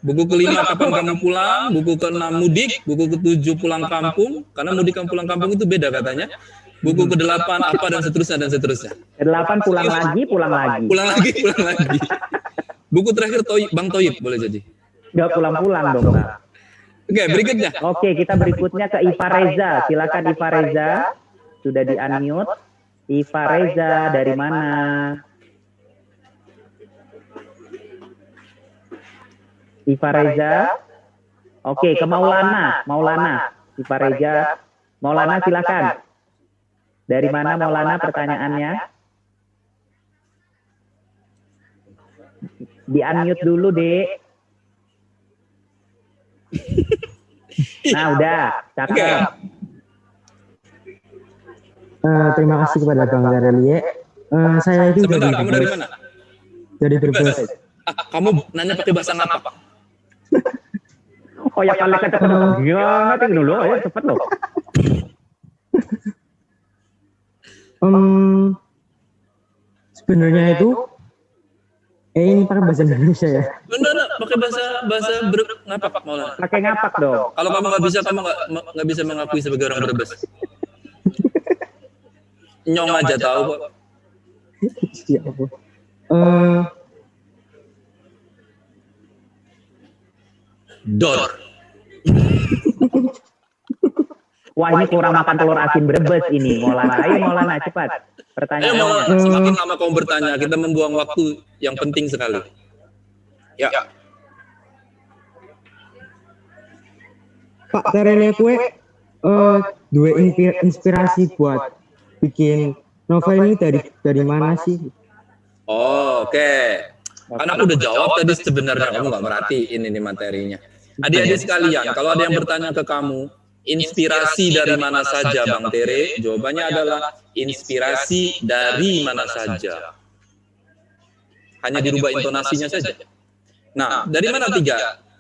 Buku kelima Kapan Kamu Pulang, buku keenam Mudik, buku ketujuh Pulang Kampung, karena mudik dan pulang kampung itu beda katanya. Buku kedelapan apa dan seterusnya. Ke-8 pulang lagi. Pulang lagi. Buku terakhir Bang Toyib boleh jadi. Nggak pulang-pulang dong, Pak. Oke, berikutnya. Oke, kita berikutnya ke Iva Reza. Silakan Iva Reza. Sudah di unmute. Iva Reza dari mana? Iva Reza. Oke, ke Maulana. Iva Reza. Maulana silakan. Dari mana Maulana pertanyaannya? Di unmute dulu, Dek. Nah, udah. Cakep. Terima kasih kepada Bang Garelie. Saya itu Sebentar, kamu dari mana? Dari Brebes. Kamu nanya pakai bahasa apa? Oh ya kali kata ya nanti dulu ya cepet loh. Sebenarnya itu ini pakai bahasa Indonesia ya. Benar, pakai bahasa ngapak Maulana. Pakai ngapak dong. Kalau kamu nggak bisa, kamu nggak bisa mengakui sebagai orang Brebes. Nyong aja tahu kok. Ya Allah. Dor. Wah ini kurang makan telur asin Brebes ini Maulana. Ayo Maulana cepat. Ayo Pertanyaan. Maulana, semakin lama kamu bertanya, kita membuang waktu yang penting sekali. Ya. Pak Garelie kue dua inspirasi buat bikin novel ini dari mana sih? Oh, oke. Karena aku udah jawab tadi sebenarnya, kamu nggak merhatiin ini materinya. Adik-adik sekalian, kalau ada yang bertanya ke kamu, inspirasi dari mana saja Bang Tere? Jawabannya adalah inspirasi dari mana saja. Hanya dirubah intonasinya saja. Nah, dari mana 3?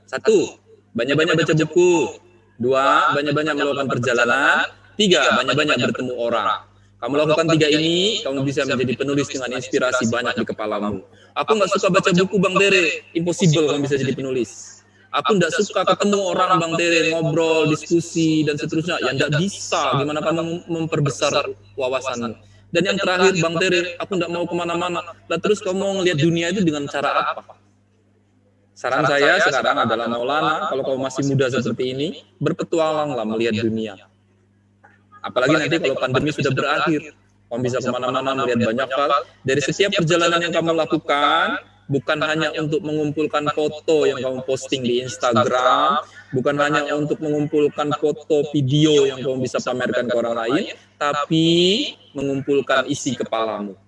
1, banyak-banyak baca buku. 2, banyak-banyak melakukan perjalanan. 3, banyak-banyak bertemu orang. Kamu lakukan 3 ini, kamu bisa menjadi penulis dengan inspirasi banyak di kepalamu. Aku nggak suka baca buku Bang Tere, impossible kamu bisa jadi penulis. Aku nggak suka ketemu orang Bang Tere, ngobrol, diskusi, dan seterusnya. Ya nggak bisa, gimana kamu memperbesar wawasanmu. Dan yang terakhir Bang Tere, aku nggak mau kemana-mana. Lah terus kamu mau ngelihat dunia itu dengan cara apa? Saran saya sekarang adalah Maulana, kalau kamu masih muda seperti ini, berpetualanglah melihat dunia. Apalagi nanti kalau pandemi sudah berakhir, kamu bisa kemana-mana melihat banyak hal. Dari setiap perjalanan yang kamu lakukan, bukan hanya untuk mengumpulkan foto yang kamu posting di Instagram, bukan hanya untuk mengumpulkan foto video yang kamu bisa pamerkan ke orang lain, tapi mengumpulkan isi kepalamu.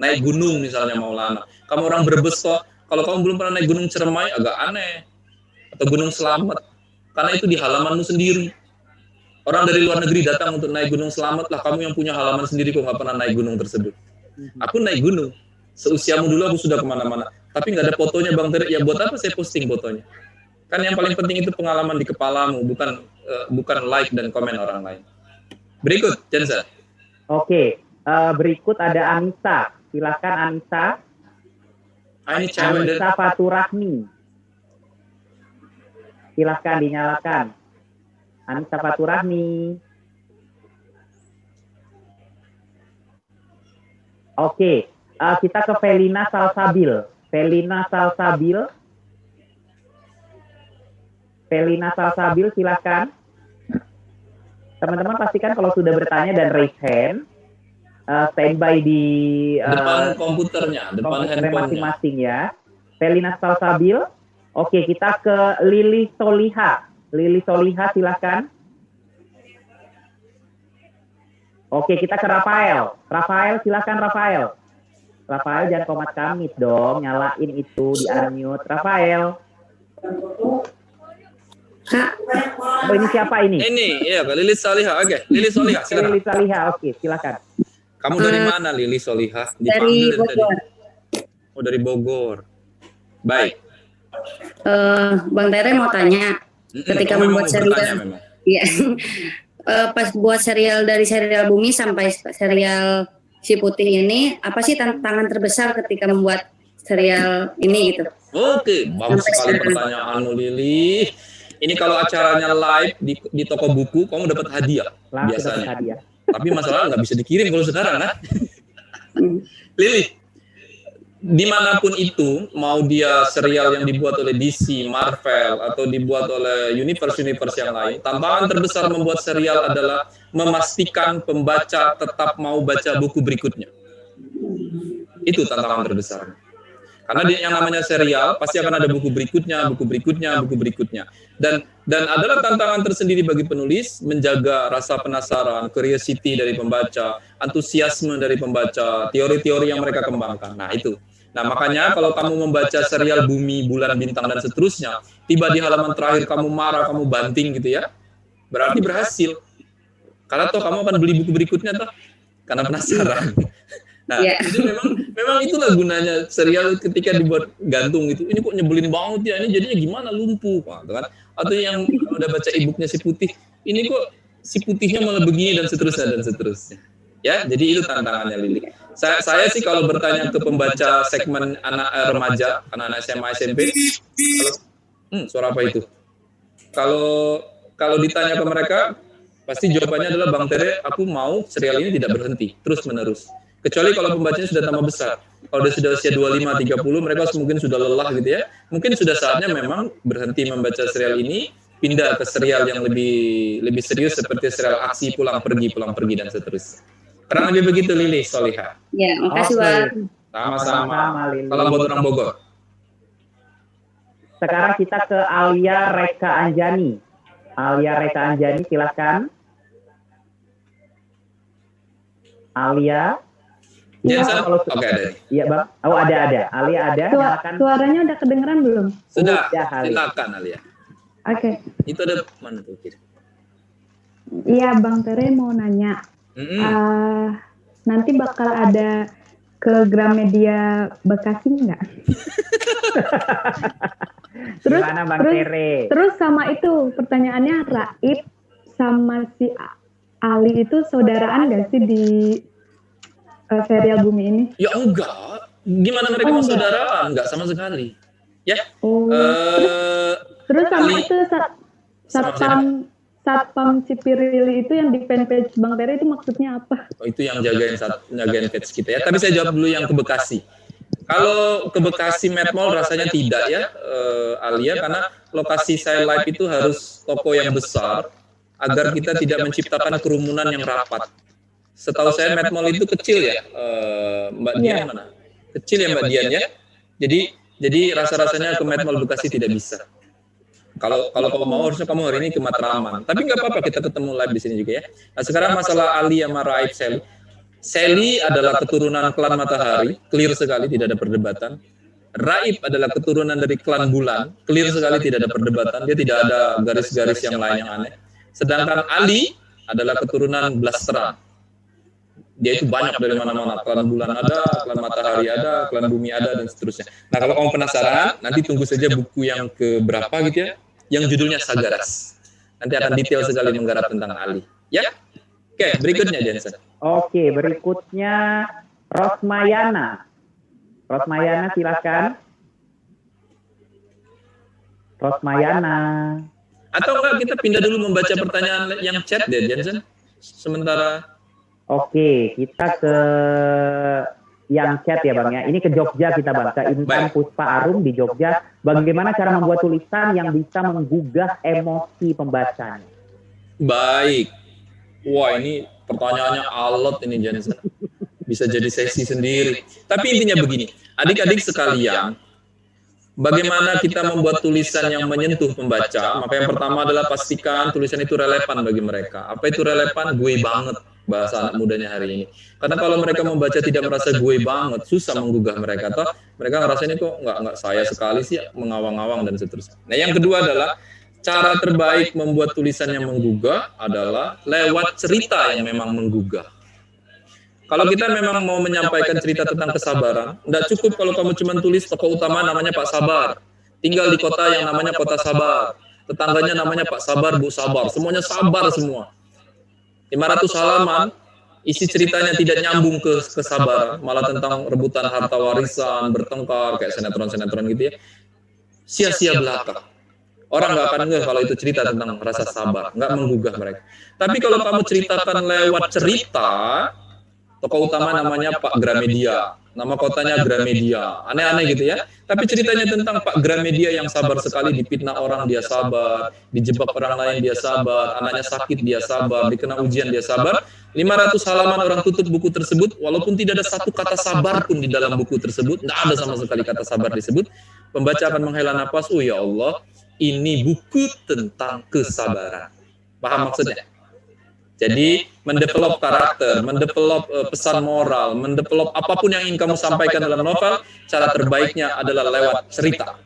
Naik gunung misalnya Maulana. Kamu orang Brebes kok, kalau kamu belum pernah naik gunung Cermai agak aneh. Atau gunung Selamet. Karena itu di halamanmu sendiri. Orang dari luar negeri datang untuk naik gunung Selamet lah, kamu yang punya halaman sendiri kok nggak pernah naik gunung tersebut. Aku naik gunung. Seusiamu dulu aku sudah kemana-mana. Tapi nggak ada fotonya Bang Tere. Ya buat apa saya posting fotonya? Kan yang paling penting itu pengalaman di kepalamu, bukan like dan komen orang lain. Berikut, Jensa. Oke, berikut ada Anissa. Silakan Anissa. Ini cewek dari Anissa Faturahmi. silahkan dinyalakan. Anissa Faturahmi. Oke, kita ke Felina Salsabil. Felina Salsabil, silahkan. Teman-teman pastikan kalau sudah bertanya dan raise hand, standby di depan komputernya, depan handphonenya masing-masing ya. Felina Salsabil. Oke, kita ke Lili Soliha. Lili Soliha, silahkan. Oke, kita ke Rafael. Rafael, silahkan Rafael. Rafael jangan komat kamit dong, nyalain itu di unmute. Rafael. Oh, ini siapa ini? ini ya Lili Soliha. Oke, Lili Soliha, silakan. Lili Soliha, oke, silakan. Kamu dari mana, Lili Soliha? Dari Bogor. Oh, dari Bogor. Baik. Bang Tere mau tanya, ketika membuat serial, ya, pas buat serial dari serial Bumi sampai serial Si Putih ini, apa sih tantangan terbesar ketika membuat serial ini gitu? Oke, bagus sekali pertanyaanmu, Lili. Ini kalau acaranya live di toko buku, kamu dapat hadiah biasanya. Tapi masalah nggak bisa dikirim kalau sekarang, kan? Lili, dimanapun itu, mau dia serial yang dibuat oleh DC, Marvel, atau dibuat oleh universe-universe yang lain, tantangan terbesar membuat serial adalah memastikan pembaca tetap mau baca buku berikutnya. Itu tantangan terbesar. Karena yang namanya serial pasti akan ada buku berikutnya, buku berikutnya, buku berikutnya. Dan adalah tantangan tersendiri bagi penulis menjaga rasa penasaran, curiosity dari pembaca, antusiasme dari pembaca, teori-teori yang mereka kembangkan. Nah, itu. Nah, makanya kalau kamu membaca serial Bumi, Bulan, Bintang, dan seterusnya, tiba di halaman terakhir kamu marah, kamu banting gitu ya, berarti berhasil. Karena toh kamu akan beli buku berikutnya toh, karena penasaran. Nah, jadi memang itulah gunanya serial ketika dibuat gantung itu. Ini kok nyebelin banget ya, ini jadinya gimana, lumpuh, kan? Atau yang udah baca e-booknya Si Putih, ini kok Si Putihnya malah begini dan seterusnya dan seterusnya. Ya, jadi itu tantangannya, Lili. Saya sih kalau bertanya ke pembaca segmen anak remaja, anak SMA SMP, suara apa itu? Kalau ditanya ke mereka, pasti jawabannya adalah, Bang Tere, aku mau serial ini tidak berhenti, terus menerus. Kecuali kalau pembacanya sudah tambah besar. Kalau dia sudah usia 25-30, mereka mungkin sudah lelah gitu ya. Mungkin sudah saatnya memang berhenti membaca serial ini, pindah ke serial yang lebih serius seperti serial aksi, pulang pergi dan seterusnya. Kurang lebih begitu, Lili Soliha. Ya, makasih Bang. Sama-sama. Salam buat orang Bogor. Sekarang kita ke Alia Reka Anjani. Alia Reka Anjani, silakan. Alia. Jensen, oke ada. Iya Bang. Oh ada. Alia ada. Suaranya udah kedengeran belum? Sudah. Silakan Alia. Oke. Itu ada mana tuh? Iya Bang Tere mau nanya. Nanti bakal ada ke Gramedia Bekasi nggak? Terus, gimana Bang Tere? Terus sama itu pertanyaannya, Raib sama si Ali itu saudaraan nggak sih di serial Bumi ini? Ya enggak. Gimana mereka mau saudaraan? Enggak sama sekali. Ya. Terus sama Ali, itu Satpam Cipirili itu yang di fanpage Bang Tere itu maksudnya apa? Oh, itu yang jagain page kita ya. Tapi saya jawab dulu yang ke Bekasi. Kalau ke Bekasi Mad Mall rasanya tidak ya, Alia, karena lokasi saya live itu harus toko yang besar agar kita tidak menciptakan kerumunan yang rapat. Setahu saya Mad Mall itu kecil ya, Mbak Dian mana? Kecil ya Mbak Dian ya. Jadi rasa-rasanya ke Mad Mall Bekasi tidak bisa. Kalau kamu mau harusnya kamu hari ini ke Matraman. Tapi nggak apa-apa, kita ketemu live di sini juga ya. Nah sekarang masalah Ali sama Raib Sally. Sally adalah keturunan klan Matahari, clear sekali, tidak ada perdebatan. Raib adalah keturunan dari klan Bulan, clear sekali, tidak ada perdebatan. Dia tidak ada garis-garis yang lain yang aneh. Sedangkan Ali adalah keturunan Blasteran. Dia itu banyak dari mana-mana. Klan Bulan ada, klan Matahari ada, klan Bumi ada, dan seterusnya. Nah kalau kamu penasaran, nanti tunggu saja buku yang keberapa gitu ya, yang judulnya Sagaras. Nanti akan detail sekali menggarap tentang Ali. Ya? Oke, berikutnya Jensen. Oke, berikutnya Rosmayana. Rosmayana silakan. Rosmayana. Atau enggak kita pindah dulu membaca pertanyaan yang chat deh, Jensen. Sementara. Oke, kita ke yang chat ya Bang ya. Ini ke Jogja kita Bang, ke Intan Puspa Arum di Jogja. Bagaimana cara membuat tulisan yang bisa menggugah emosi pembacanya? Baik. Wah, ini pertanyaannya alot ini Jensen. Bisa jadi sesi sendiri. Tapi intinya begini, adik-adik sekalian, bagaimana kita membuat tulisan yang menyentuh pembaca? Maka yang pertama adalah pastikan tulisan itu relevan bagi mereka. Apa itu relevan? Gue banget, bahasa anak mudanya hari ini. Karena kalau mereka membaca tidak merasa gue banget, susah menggugah mereka. Atau mereka ngerasa ini kok nggak saya sekali sih, mengawang-awang dan seterusnya. Nah yang kedua adalah, cara terbaik membuat tulisan yang menggugah adalah lewat cerita yang memang menggugah. Kalau kita memang mau menyampaikan cerita tentang kesabaran, tidak cukup kalau kamu cuma tulis tokoh utama namanya Pak Sabar, tinggal di kota yang namanya Kota Sabar, tetangganya namanya Pak Sabar, Bu Sabar, semuanya sabar semua. 500 halaman, isi ceritanya tidak nyambung ke kesabaran, malah tentang rebutan harta warisan, bertengkar, kayak sinetron-sinetron gitu ya. Sia-sia belaka. Orang nggak akan ngeh kalau itu cerita tentang rasa sabar, nggak menggugah mereka. Tapi kalau kamu ceritakan lewat cerita, tokoh utama namanya Pak Gramedia, nama kotanya Gramedia, aneh-aneh gitu ya. Tapi ceritanya tentang Pak Gramedia yang sabar sekali, dipitnah orang dia sabar, dijebak orang lain dia sabar, anaknya sakit dia sabar, dikena ujian dia sabar. 500 halaman orang tutup buku tersebut, walaupun tidak ada satu kata sabar pun di dalam buku tersebut, nggak ada sama sekali kata sabar disebut, pembaca akan menghela napas, oh ya Allah, ini buku tentang kesabaran. Paham maksudnya? Jadi, mendevelop karakter, mendevelop pesan moral, mendevelop apapun yang ingin kamu sampaikan dalam novel, cara terbaiknya adalah lewat cerita.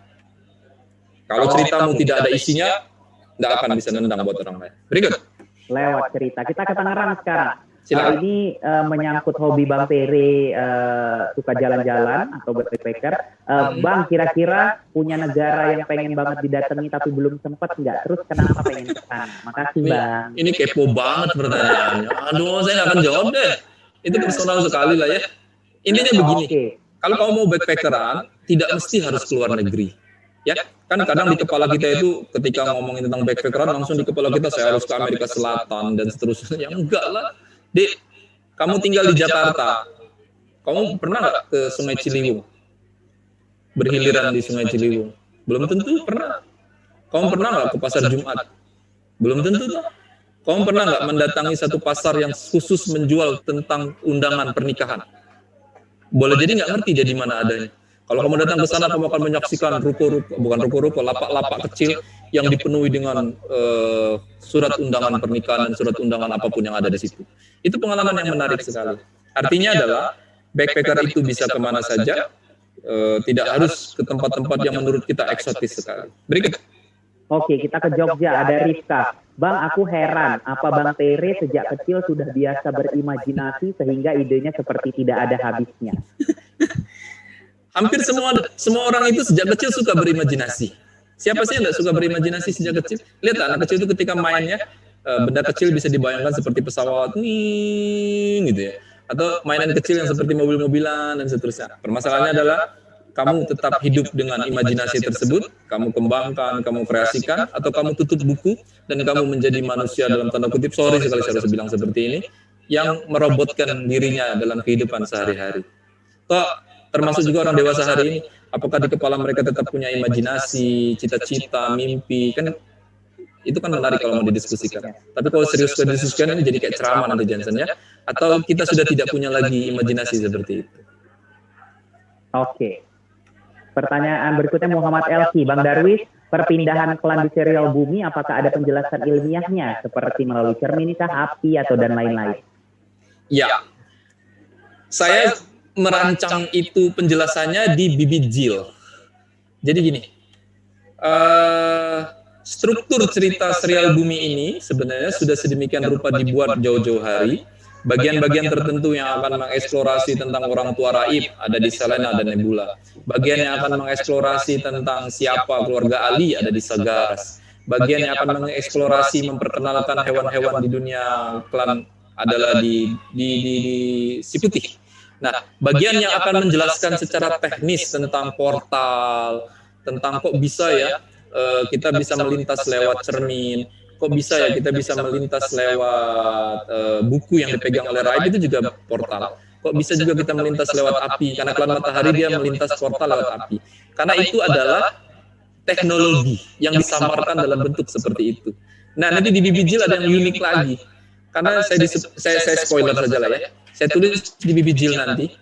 Kalau ceritamu tidak ada isinya, tidak akan bisa nendang buat orang lain. Berikut. Lewat cerita. Kita ke Tangerang sekarang. Silakan. Ini menyangkut hobi Bang Tere, suka jalan-jalan atau backpacker. Bang, kira-kira punya negara yang pengen banget didatangi tapi belum sempat nggak? Terus kenapa pengen ke sana? Makasih Bang. Ini kepo banget pertanyaannya. Aduh, saya nggak akan jawab deh. Itu personal sekali lah ya. Intinya begini, kalau kamu mau backpackeran, tidak mesti harus keluar negeri. Ya, kan kadang di kepala kita itu ketika ngomongin tentang backpackeran, langsung di kepala kita saya harus ke Amerika Selatan dan seterusnya. Ya enggak lah. Dek, kamu tinggal di Jakarta, kamu pernah nggak ke Sungai Ciliwung? Berhiliran di Sungai Ciliwung? Belum tentu pernah. Kamu pernah nggak ke Pasar Jumat? Belum tentu tuh. Kamu pernah nggak mendatangi satu pasar yang khusus menjual tentang undangan pernikahan? Boleh jadi nggak ngerti jadi mana adanya. Kalau kamu datang ke sana, kamu akan menyaksikan ruko-ruko, lapak-lapak kecil yang dipenuhi dengan surat undangan pernikahan dan surat undangan apapun yang ada di situ. Itu pengalaman yang menarik sekali. Artinya adalah backpacker itu bisa kemana saja, tidak harus ke tempat-tempat yang menurut kita eksotis sekali. Berikut. Oke, kita ke Jogja. Ada Rizka. Bang, aku heran, apa Bang Tere sejak kecil sudah biasa berimajinasi sehingga idenya seperti tidak ada habisnya? Hampir semua orang itu sejak kecil suka berimajinasi. Siapa sih yang tidak suka berimajinasi sejak kecil? Lihat anak kecil itu ketika mainnya, benda kecil bisa dibayangkan seperti pesawat, nih, gitu ya. Atau mainan kecil yang seperti mobil-mobilan dan seterusnya. Permasalahannya adalah kamu tetap hidup dengan imajinasi tersebut, kamu kembangkan, kamu kreasikan, atau kamu tutup buku dan kamu menjadi manusia dalam tanda kutip, sorry sekali saya harus bilang seperti ini, yang merobotkan dirinya dalam kehidupan sehari-hari. Toh, termasuk juga orang dewasa hari ini, apakah di kepala mereka tetap punya imajinasi, cita-cita, mimpi, kan itu kan menarik kalau mau didiskusikan. Tapi kalau serius didiskusikan ini jadi kayak ceramah nanti Jensen ya, atau kita sudah tidak punya lagi imajinasi seperti itu. Oke. Pertanyaan berikutnya Muhammad Elki, Bang Darwis, perpindahan klan di serial Bumi, apakah ada penjelasan ilmiahnya seperti melalui cermin kah, api atau dan lain-lain? Ya, saya merancang itu penjelasannya di Bibit Jil. Jadi gini, struktur cerita serial Bumi ini sebenarnya sudah sedemikian rupa dibuat jauh-jauh hari. Bagian-bagian tertentu yang akan mengeksplorasi tentang orang tua Raib ada di Selena dan Nebula. Bagian yang akan mengeksplorasi tentang siapa keluarga Ali ada di Sagaras. Bagian yang akan mengeksplorasi memperkenalkan hewan-hewan di dunia klan adalah di Si Putih. Nah, bagian yang akan menjelaskan secara teknis tentang portal, tentang kok bisa ya kita bisa melintas lewat cermin, kok bisa ya kita bisa melintas lewat buku yang dipegang oleh Raib, itu juga portal. Kok bisa juga kita melintas lewat api, karena klan matahari dia melintas portal lewat api. Karena itu adalah teknologi yang disamarkan dalam bentuk seperti itu. Nah, nanti di Bibijil ada yang unik lagi. Karena saya spoiler saja lah ya. Saya tulis di Bibijil nanti,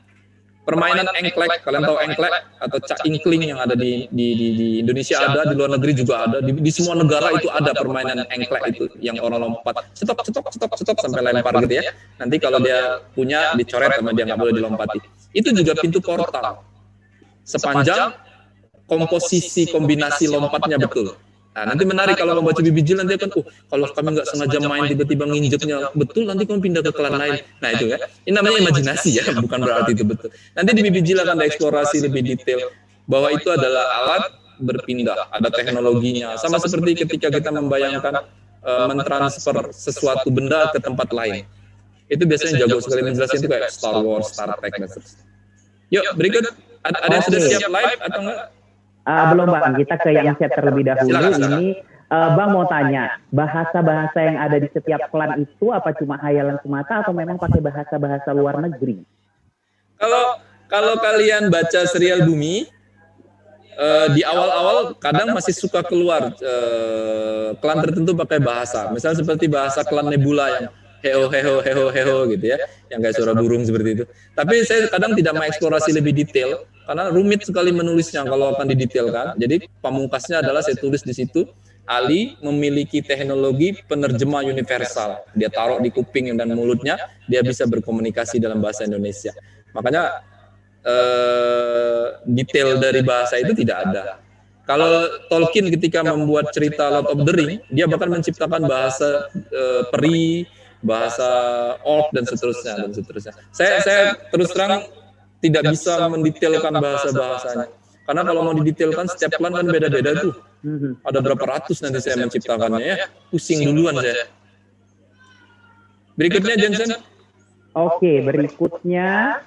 permainan engklek, kalian tahu engklek atau cak ingkling yang ada di Indonesia ada, di luar negeri juga ada, di semua negara itu ada permainan engklek itu yang orang lompat, cetok sampai lempar gitu ya. Nanti kalau dia punya dicoret sama dia, nggak boleh dilompati. Itu juga pintu portal. Sepanjang komposisi kombinasi lompatnya betul. Nah, nanti menarik kalau membaca Bibijil nanti akan, kalau kami nggak sengaja main tiba-tiba nginjeknya betul, nanti kamu pindah ke klan lain. Nah itu ya, ini namanya imajinasi ya, bukan berarti itu betul. Nanti di Bibijil akan ada eksplorasi lebih detail bahwa itu adalah alat berpindah, ada teknologinya. Sama seperti ketika kita membayangkan mentransfer sesuatu benda ke tempat lain. Itu biasanya jago sekali menjelaskan itu kayak Star Wars, Star Trek, dan seterusnya. Yuk berikut, ada yang sudah siap live atau enggak? Belum Bang, kita ke yang chat terlebih dahulu. Silakan. Ini Bang mau tanya, bahasa-bahasa yang ada di setiap klan itu apa cuma hayalan semata atau memang pakai bahasa-bahasa luar negeri? Kalau kalian baca serial Bumi, di awal-awal kadang masih suka keluar klan tertentu pakai bahasa. Misalnya seperti bahasa klan Nebula yang heho gitu ya, yang kayak suara burung seperti itu. Tapi saya kadang tidak mengeksplorasi lebih detail karena rumit sekali menulisnya kalau akan didetailkan. Jadi pamungkasnya adalah saya tulis di situ, Ali memiliki teknologi penerjemah universal. Dia taruh di kuping dan mulutnya, dia bisa berkomunikasi dalam bahasa Indonesia. Makanya detail dari bahasa itu tidak ada. Kalau Tolkien ketika membuat cerita Lord of the Ring, dia bahkan menciptakan bahasa peri, bahasa orc dan seterusnya. Saya terus terang tidak bisa mendetailkan bahasa-bahasanya. Karena kalau mau didetailkan setiap klan kan beda-beda tuh. Ada berapa ratus nanti saya menciptakannya ya. Pusing duluan saya. Berikutnya Jensen. Oke, berikutnya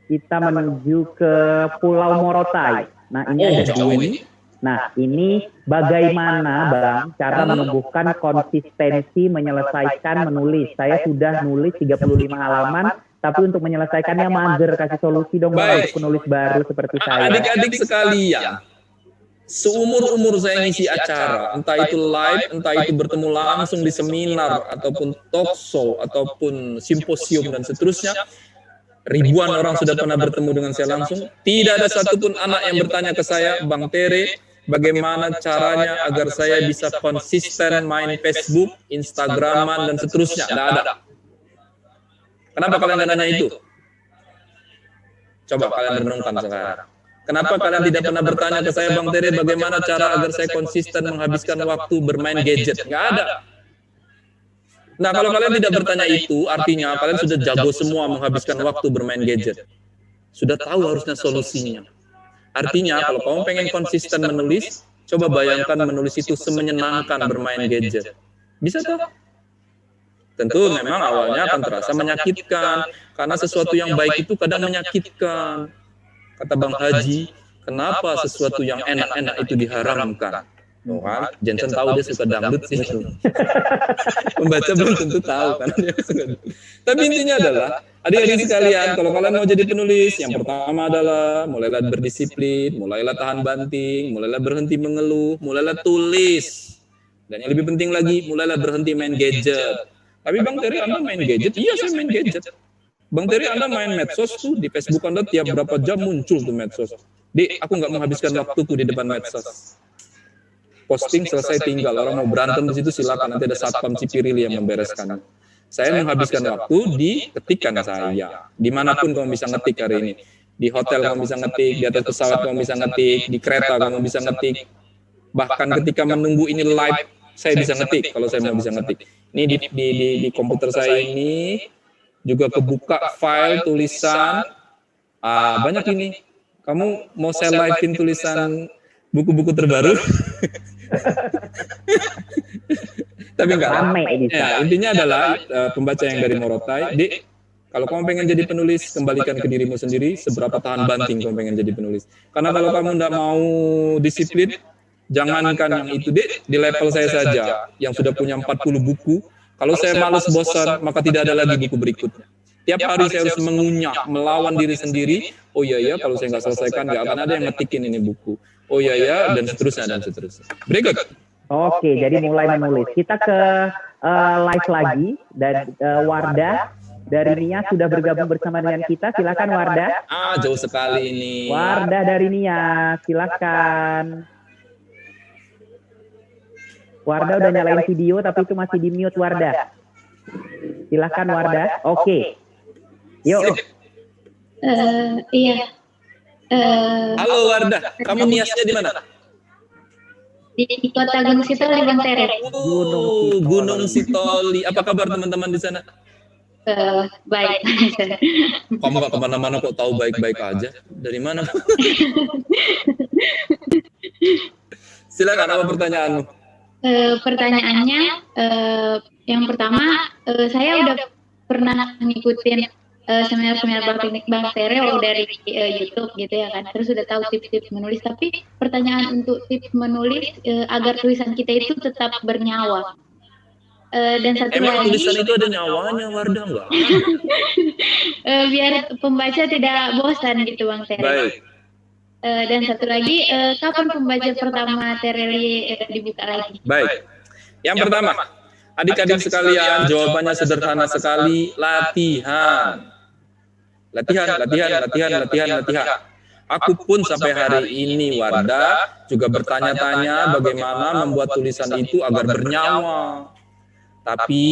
kita menuju ke Pulau Morotai. Nah, ini ada Dwi. Nah, ini bagaimana Bang cara menumbuhkan konsistensi menyelesaikan menulis? Saya sudah nulis 35 halaman, tapi untuk menyelesaikannya mager. Kasih solusi dong Bang untuk penulis baru seperti saya. Adik-adik sekalian, seumur-umur saya ngisi acara, entah itu live, entah itu bertemu langsung di seminar, ataupun talk show, ataupun simposium dan seterusnya, ribuan orang sudah pernah bertemu dengan saya langsung. Tidak ada satupun anak yang bertanya ke saya, Bang Tere, bagaimana caranya agar saya bisa konsisten main Facebook, Instagraman, dan seterusnya. Tidak ada. Kenapa kalian nanya itu? Coba kalian renungkan sekarang. Kenapa kalian tidak pernah bertanya ke saya, Bang Tere, bagaimana cara agar saya konsisten menghabiskan waktu bermain gadget? Nggak ada. Nah, kalau kalian tidak bertanya itu, artinya kalian sudah jago semua menghabiskan waktu bermain gadget. Sudah tahu harusnya solusinya. Artinya, kalau kamu pengen konsisten menulis, coba bayangkan menulis itu semenyenangkan bermain gadget. Bisa toh? Tentu memang awalnya akan terasa menyakitkan, karena sesuatu yang baik itu kadang menyakitkan. Kata Bang Haji, kenapa sesuatu yang enak-enak itu diharamkan? Tuh kan, Jensen tahu dia suka dangdut sih. Pembaca belum tentu tahu karena dia suka. Tapi intinya adalah, adik-adik sekalian, kalau kalian mau jadi penulis, yang pertama adalah mulailah berdisiplin, mulailah tahan banting, mulailah berhenti mengeluh, mulailah tulis. Dan yang lebih penting lagi, mulailah berhenti main gadget. Tapi Bang Tere, Anda main gadget? Iya, saya main gadget. Bang Tere, Anda main medsos tuh, di Facebook Anda tiap berapa jam muncul tuh medsos. Aku nggak menghabiskan waktuku di depan medsos. Posting selesai tinggal, orang mau berantem di situ silakan, nanti ada satpam Cipirili yang membereskan. Saya menghabiskan waktu di ketikan saya. Dimanapun kamu bisa ngetik hari ini. Di hotel kamu bisa ngetik, di atas pesawat kamu bisa ngetik, di kereta kamu bisa ngetik. Bahkan ketika menunggu ini live, saya bisa ngetik kalau saya mau bisa ngetik. Ini di komputer saya ini juga kebuka file tulisan. Banyak ini. Kamu mau saya live-in tulisan buku-buku terbaru? Tapi enggak rame ya, intinya adalah pembaca yang dari Morotai. Kalau kamu pengen jadi penulis, kembalikan ke dirimu sendiri seberapa tahan banting kamu pengen jadi penulis. Karena kalau kamu enggak mau disiplin, Jangankan yang itu di level saya saja yang sudah punya 40 buku, kalau saya malas bosan, maka tidak ada lagi buku berikutnya. Tiap hari saya harus mengunyah, melawan diri sendiri. Oh iya ya, kalau saya nggak selesaikan nggak akan ada yang ngetikin ini buku. Oh iya ya, dan seterusnya dan seterusnya. Berikut. Oke, jadi mulai menulis. Kita ke live lagi dan Wardah dari Nia sudah bergabung bersama dengan kita. Silakan Wardah. Jauh sekali ini. Wardah dari Nia, silakan. Wardah udah nyalain video tapi itu masih di mute Wardah. Silakan Wardah. Oke. Yuk. Iya. Halo Wardah, kamu niasnya di mana? Di kota Gunung Sitoli, Bang Tere. Gunung Sitoli. Apa kabar teman-teman di sana? Baik. Kamu gak kemana-mana kok tahu baik-baik aja. Dari mana? Silakan, apa pertanyaanmu? Pertanyaannya, yang pertama, saya udah pernah ngikutin seminar-seminar Bang Tere dari YouTube gitu ya kan. Terus udah tahu tips-tips menulis. Tapi pertanyaan untuk tips menulis agar tulisan kita itu tetap bernyawa. Dan satu Emang lagi, tulisan itu ada nyawanya, Wardah enggak? biar pembaca tidak bosan gitu Bang Tere. Baik. Dan satu lagi, kapan pembaca pertama Tereli dibuka lagi? Baik. Yang pertama, adik-adik sekalian, jawabannya sederhana sekali, latihan. Latihan. Aku pun sampai hari ini, Wardah, juga bertanya-tanya bagaimana membuat tulisan itu agar bernyawa. Tapi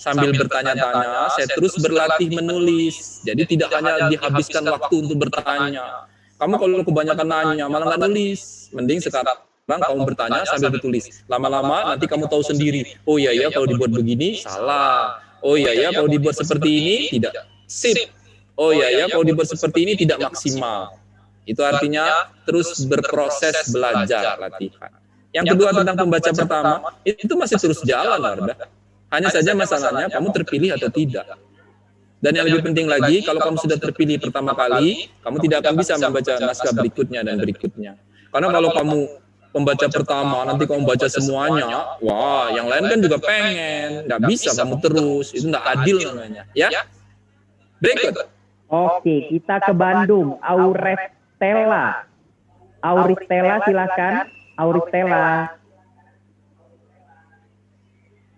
sambil bertanya-tanya, saya terus berlatih menulis. Jadi tidak hanya dihabiskan waktu untuk bertanya. Kamu kalau kebanyakan nanya, malah nggak nulis. Mending sekarang kamu bertanya sambil ditulis. Lama-lama nanti kamu tahu sendiri. Oh iya ya, kalau dibuat begini salah. Oh iya ya, kalau dibuat seperti ini tidak sip. Oh iya ya, kalau dibuat seperti ini tidak maksimal. Itu artinya terus berproses belajar latihan. Yang kedua tentang pembaca pertama, itu masih terus jalan, Wardah. Hanya saja masalahnya kamu terpilih atau tidak. Dan yang lebih penting lagi, kalau kamu sudah terpilih pertama kali, kamu tidak akan bisa membaca naskah berikutnya dan berikutnya. Karena kalau kamu pembaca pertama, nanti kamu baca semuanya, wah, yang lain kan juga pengen, nggak bisa kamu terus, itu nggak adil namanya, ya. Berikut. Oke, kita ke Bandung. Auristela silakan.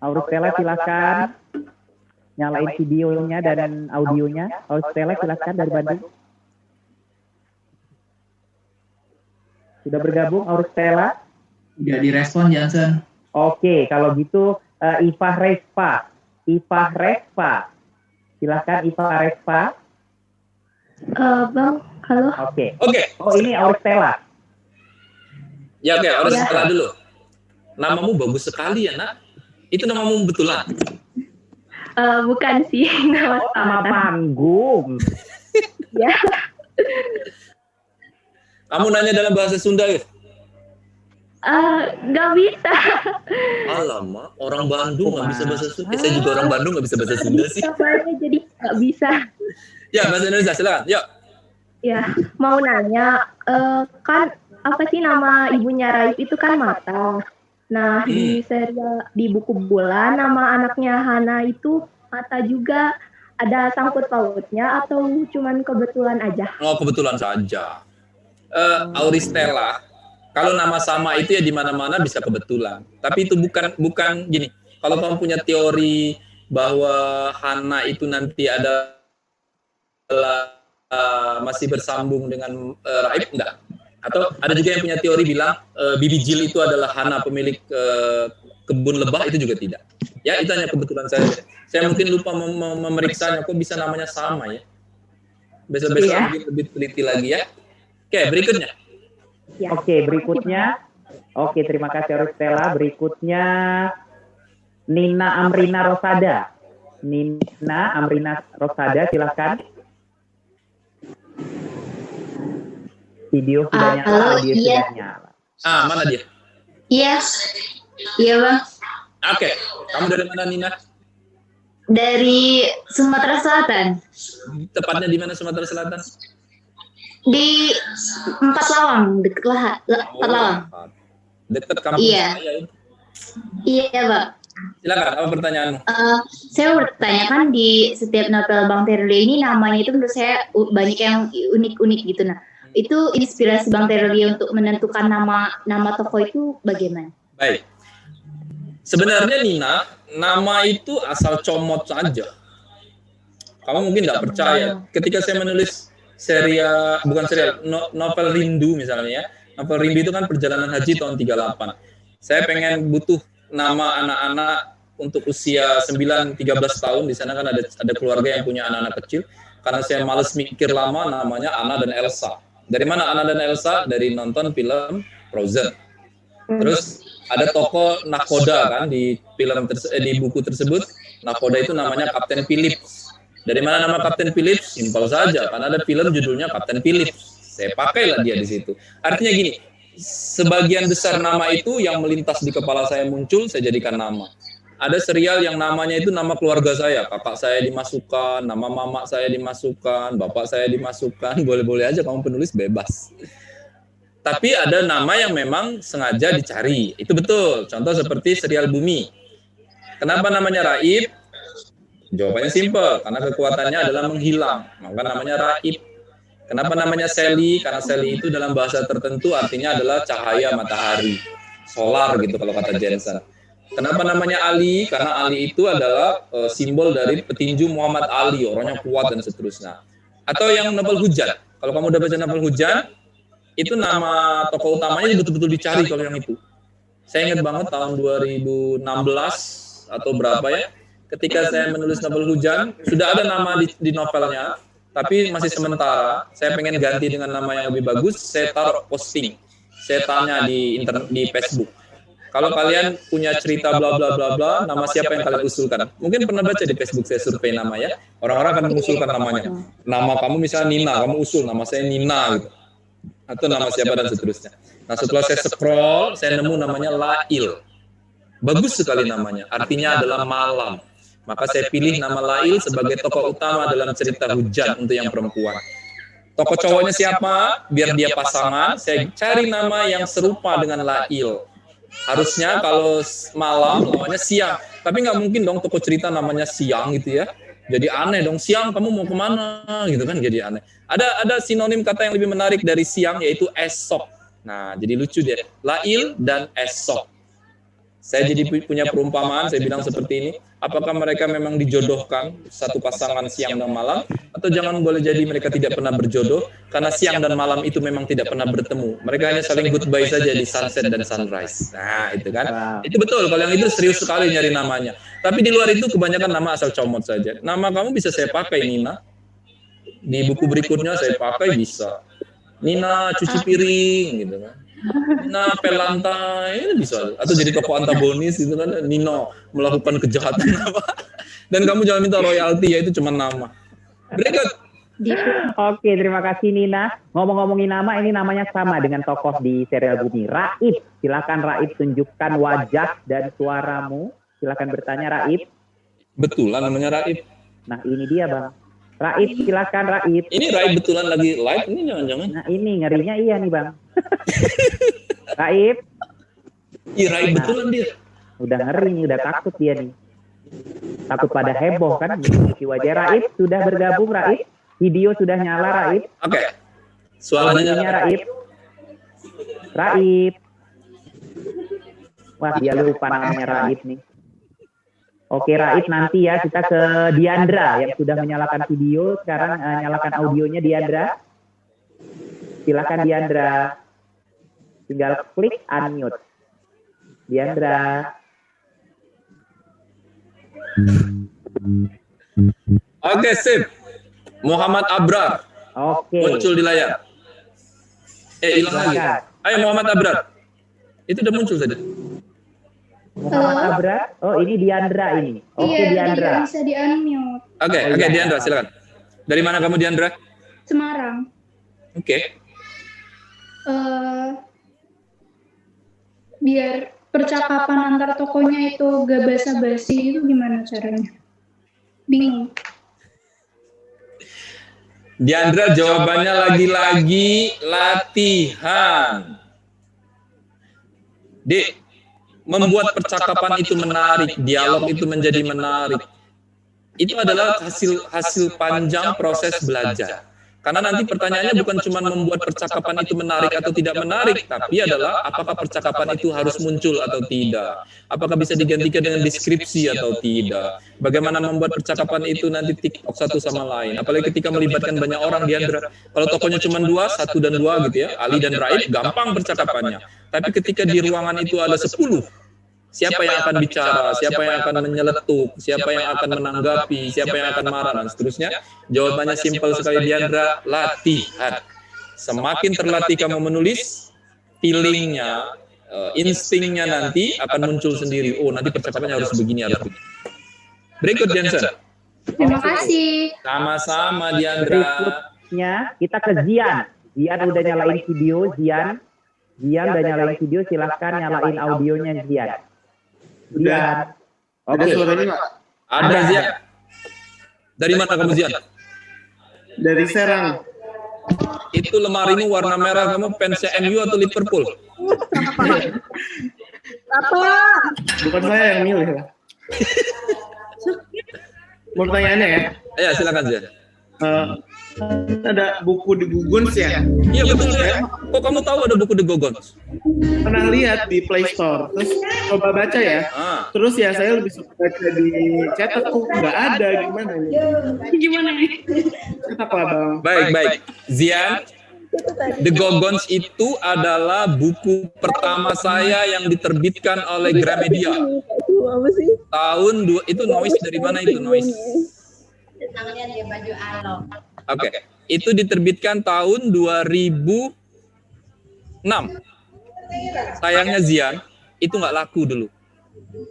Auristela silakan. Nyalain videonya dan audionya. Auristela silakan dari Bandung. Sudah bergabung Auristela? Tidak direspon Jansen. Oke, kalau gitu Iva Respa. Silakan Iva Respa. Bang, halo. Oke. Oh, ini Auristela. Ya oke, Auristela dulu. Namamu bagus sekali ya, Nak. Itu namamu betulan? Bukan sih, nama panggung. Ya. Kamu nanya dalam bahasa Sunda ya? Nggak bisa. Alamak, orang Bandung nggak bisa bahasa Sunda. Saya juga orang Bandung nggak bisa bahasa Sunda sih. Jadi nggak bisa. Ya, bahasa Indonesia, silakan. Yuk. Ya, mau nanya, kan apa sih nama ibunya Raif itu kan Mata. Nah, di serial di buku bulan nama anaknya Hana itu Mata juga. Ada sangkut pautnya atau cuman kebetulan aja? Oh, kebetulan saja. Auristela, kalau nama sama itu ya di mana-mana bisa kebetulan. Tapi itu bukan gini. Kalau kamu punya teori bahwa Hana itu nanti adalah masih bersambung dengan Raif, enggak? Atau ada juga yang punya teori bilang Bibi Jil itu adalah Hana pemilik kebun lebah, itu juga tidak. Ya, itu hanya kebetulan saya. Saya mungkin lupa memeriksanya, kok bisa namanya sama ya. Besok-besok mungkin lebih teliti lagi ya. Oke, berikutnya. Oke, terima kasih Auristela. Berikutnya Nina Amrina Rosada, silakan. Video sudah nyala, audio sudah nyala. Mana dia? Iya Bang. Oke, kamu dari mana Nina? Dari Sumatera Selatan. Tepatnya di mana Sumatera Selatan? Di Empat Lawang, dekat Empat Lawang. Dekat kampus Iya. saya. Iya, Pak. Silakan, apa pertanyaanmu? Saya mau bertanya, kan di setiap novel Bang Terlie ini namanya itu menurut saya banyak yang unik-unik gitu. Nah, itu inspirasi Bang Terlie untuk menentukan nama tokoh itu bagaimana? Baik. Sebenarnya Nina, nama itu asal comot saja. Kamu mungkin nggak percaya. Ketika saya menulis novel Rindu misalnya ya. Novel Rindu itu kan perjalanan haji tahun 38. Saya pengen butuh nama anak-anak untuk usia 9-13 tahun. Di sana kan ada keluarga yang punya anak-anak kecil. Karena saya males mikir lama, namanya Anna dan Elsa. Dari mana Anna dan Elsa? Dari nonton film Frozen. Terus ada tokoh nakoda kan di buku tersebut. Nakoda itu namanya Kapten Phillips. Dari mana nama Kapten Phillips? Simpel saja, karena ada film judulnya Kapten Phillips. Saya pakailah dia di situ. Artinya gini, sebagian besar nama itu yang melintas di kepala saya muncul, saya jadikan nama. Ada serial yang namanya itu nama keluarga saya. Kakak saya dimasukkan, nama mama saya dimasukkan, bapak saya dimasukkan. Boleh-boleh aja kamu penulis, bebas. Tapi ada nama yang memang sengaja dicari. Itu betul. Contoh seperti serial Bumi. Kenapa namanya Raib? Jawabannya simpel. Karena kekuatannya adalah menghilang. Maka namanya Raib. Kenapa namanya Sally? Karena Sally itu dalam bahasa tertentu artinya adalah cahaya matahari. Solar gitu kalau kata Jensen. Kenapa namanya Ali? Karena Ali itu adalah simbol dari petinju Muhammad Ali. Orangnya kuat dan seterusnya. Atau yang novel Hujan. Kalau kamu udah baca novel Hujan, itu nama tokoh utamanya betul-betul dicari kalau yang itu. Saya ingat banget tahun 2016 atau berapa ya, ketika saya menulis novel Hujan, sudah ada nama di novelnya, tapi masih sementara. Saya pengen ganti dengan nama yang lebih bagus, saya taruh posting. Saya tanya di Facebook. Kalau kalian punya cerita bla bla bla bla, nama siapa yang kalian usulkan? Mungkin pernah baca di Facebook saya survei nama ya. Orang-orang akan mengusulkan namanya. Nama kamu misalnya Nina, kamu usul nama saya Nina gitu. Atau nama siapa dan seterusnya. Nah, setelah saya scroll, saya nemu namanya Lail. Bagus sekali namanya, artinya adalah malam. Maka saya pilih nama Lail sebagai tokoh utama dalam cerita Hujan untuk yang perempuan. Tokoh cowoknya siapa? Biar dia pasangan, saya cari nama yang serupa dengan Lail. Harusnya kalau malam namanya Siang. Tapi nggak mungkin dong tokoh cerita namanya Siang gitu ya. Jadi aneh dong, siang kamu mau kemana gitu kan, jadi aneh. Ada sinonim kata yang lebih menarik dari siang yaitu esok. Nah, jadi lucu dia, Lail dan esok. Saya jadi punya perumpamaan, saya bilang seperti ini, apakah mereka memang dijodohkan satu pasangan siang dan malam, atau jangan boleh jadi mereka tidak pernah berjodoh, karena siang dan malam itu memang tidak pernah bertemu. Mereka hanya saling goodbye saja di sunset dan sunrise. Nah, itu kan. Itu betul, kalau yang itu serius sekali nyari namanya. Tapi di luar itu kebanyakan nama asal comot saja. Nama kamu bisa saya pakai, Nina. Di buku berikutnya saya pakai bisa. Nina cuci piring, gitu kan. Nina pel lantai, ini bisa. Atau jadi tokoh antagonis gitu kan. Nino melakukan kejahatan apa. Dan kamu jangan minta royalti, ya itu cuma nama. Berikut. Oke, terima kasih Nina. Ngomong-ngomongin nama, ini namanya sama dengan tokoh di serial Bumi. Raib. Silakan Raib tunjukkan wajah dan suaramu. Silakan bertanya Raib. Betulan namanya Raib. Nah, ini dia, Bang. Raib, silakan Raib. Ini Raib betulan lagi live ini jangan-jangan. Nah, ini ngerinya iya nih, Bang. Raib. Iya, Raib betulan dia. Udah ngeri nih, udah takut dia nih. Takut pada heboh kan si wajah. Raib sudah bergabung, Raib. Video sudah nyala, Raib. Oke. Suaranya Raib. Raib. Wah, dia lupa namanya Raib nih. Oke, Raib, nanti ya kita ke Diandra yang sudah menyalakan video. Sekarang nyalakan audionya Diandra. Silakan Diandra. Tinggal klik unmute. Diandra. Oke, sip. Muhammad Abrar. Oke. Muncul di layar. Hilang lagi. Ayo Muhammad Abrar. Itu udah muncul tadi. Muhammad Abrar. Oh, ini Diandra ini. Oke, Iya, Diandra. bisa di-unmute. Oke, Diandra, silakan. Dari mana kamu Diandra? Semarang. Oke. Biar percakapan antar tokohnya itu gak basa-basi, itu gimana caranya? Bingung. Diandra jawabannya lagi-lagi latihan. D. Membuat percakapan itu menarik, dialog itu menjadi menarik. Itu adalah hasil panjang proses belajar. Karena nanti pertanyaannya bukan cuma membuat percakapan itu menarik atau tidak menarik, tapi adalah apakah percakapan itu harus muncul atau tidak. Apakah bisa digantikan dengan deskripsi atau tidak. Bagaimana membuat percakapan itu nanti TikTok satu sama lain. Apalagi ketika melibatkan banyak orang, Diandra. Kalau tokohnya cuma 2, 1 dan 2 gitu ya, Ali dan Raib, gampang percakapannya. Tapi ketika di ruangan itu ada 10, siapa yang akan bicara, siapa yang akan menyeletuk, siapa yang akan menanggapi, siapa yang akan marah, dan seterusnya. Jawabannya simpel sekali, Diandra, latihan. Semakin terlatih kamu menulis, feelingnya, instingnya nanti akan muncul sendiri. Oh, nanti percakapannya harus begini, harus begini. Berikut, Jensen. Terima kasih. Sama-sama, Diandra. Berikutnya kita ke Zian. Zian udah nyalain video, Zian udah nyalain video, silahkan nyalain audionya, Zian. Zian. Oke. Ada suaranya nggak? Ada, Zian. Dari mana kamu, Zian? Dari Serang. Itu lemarimu warna merah, kamu fansnya MU atau Liverpool? Bukan saya yang milih lah. Mau pertanyaannya ya? Ya, silakan, Zian. Ada buku di Gogons ya? Iya, betul ya. Kok kamu tahu ada buku The Gogons? Pernah lihat di Play Store, terus coba baca ya. Terus ya saya lebih suka baca di cetak, kok nggak ada, gimana nih? Gimana nih? Cetak lah bang. Baik. Zian, The Gogons itu adalah buku pertama saya yang diterbitkan oleh Gramedia. Tahun itu Noise, dari mana itu Noise? Oke, itu diterbitkan tahun 2006. Sayangnya Zian, itu nggak laku dulu.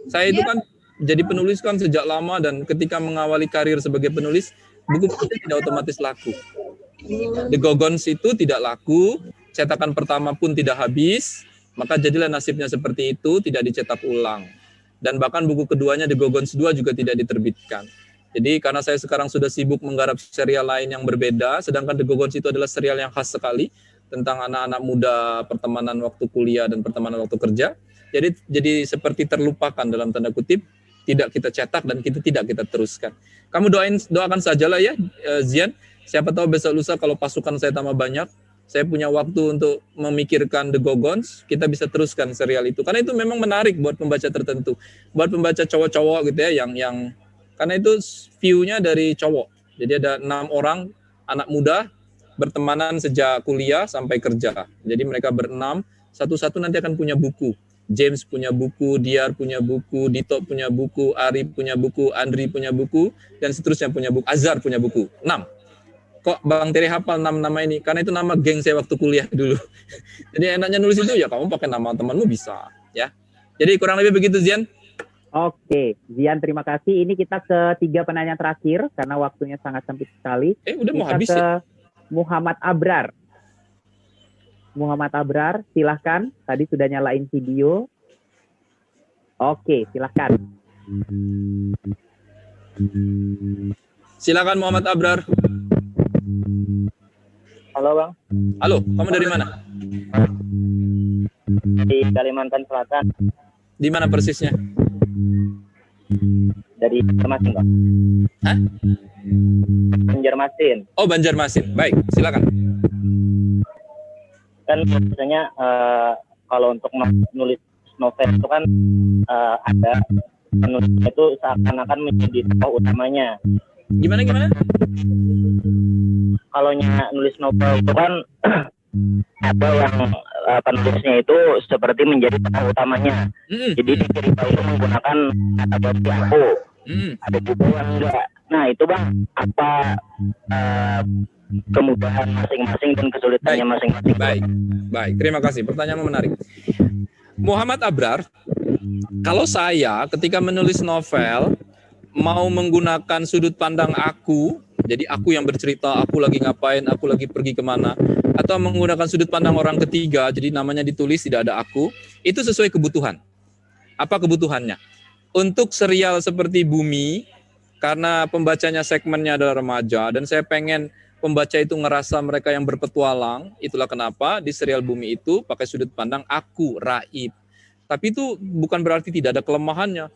Saya itu kan jadi penulis kan sejak lama, dan ketika mengawali karir sebagai penulis, buku itu tidak otomatis laku. The Gogons itu tidak laku, cetakan pertama pun tidak habis, maka jadilah nasibnya seperti itu, tidak dicetak ulang. Dan bahkan buku keduanya The Gogons 2 juga tidak diterbitkan. Jadi karena saya sekarang sudah sibuk menggarap serial lain yang berbeda, sedangkan The Gogons itu adalah serial yang khas sekali tentang anak-anak muda, pertemanan waktu kuliah dan pertemanan waktu kerja. Jadi seperti terlupakan dalam tanda kutip, tidak kita cetak dan tidak kita teruskan. Kamu doakan sajalah ya, Zian. Siapa tahu besok lusa kalau pasukan saya tambah banyak, saya punya waktu untuk memikirkan The Gogons, kita bisa teruskan serial itu. Karena itu memang menarik buat pembaca tertentu, buat pembaca cowok-cowok gitu ya, yang karena itu view-nya dari cowok. Jadi ada 6 orang anak muda bertemanan sejak kuliah sampai kerja. Jadi mereka berenam, satu-satu nanti akan punya buku. James punya buku, Diar punya buku, Dito punya buku, Ari punya buku, Andri punya buku, dan seterusnya punya buku. Azhar punya buku. 6. Kok Bang Tere hafal 6 nama ini? Karena itu nama geng saya waktu kuliah dulu. Jadi enaknya nulis itu ya kamu pakai nama temanmu bisa, ya. Jadi kurang lebih begitu, Zian. Oke, Zian, terima kasih. Ini kita ke 3 penanya terakhir karena waktunya sangat sempit sekali. Udah mau kita habis ke ya? Muhammad Abrar. Muhammad Abrar, silahkan. Tadi sudah nyalain video. Oke, silahkan. Silakan Muhammad Abrar. Halo Bang. Halo, kamu dari mana? Di Kalimantan Selatan. Di mana persisnya? Dari Banjarmasin, Bang. Hah? Banjarmasin. Oh, Banjarmasin. Baik, silakan. Kan biasanya kalau untuk nulis novel itu kan ada penulisnya itu seakan-akan menjadi tokoh utamanya. Gimana? Kalau nulis novel itu kan ada yang penulisnya itu seperti menjadi tokoh utamanya. Jadi di cerita itu menggunakan kata berarti aku. Ada juga yang enggak. Nah itu Bang, apa kemudahan masing-masing dan kesulitannya masing-masing? Baik. Terima kasih. Pertanyaanmu menarik. Muhammad Abrar, kalau saya ketika menulis novel mau menggunakan sudut pandang aku, jadi aku yang bercerita, aku lagi ngapain, aku lagi pergi kemana, atau menggunakan sudut pandang orang ketiga, jadi namanya ditulis tidak ada aku, itu sesuai kebutuhan. Apa kebutuhannya? Untuk serial seperti Bumi, karena pembacanya segmennya adalah remaja, dan saya pengen pembaca itu ngerasa mereka yang berpetualang, itulah kenapa di serial Bumi itu pakai sudut pandang aku, Raib. Tapi itu bukan berarti tidak ada kelemahannya.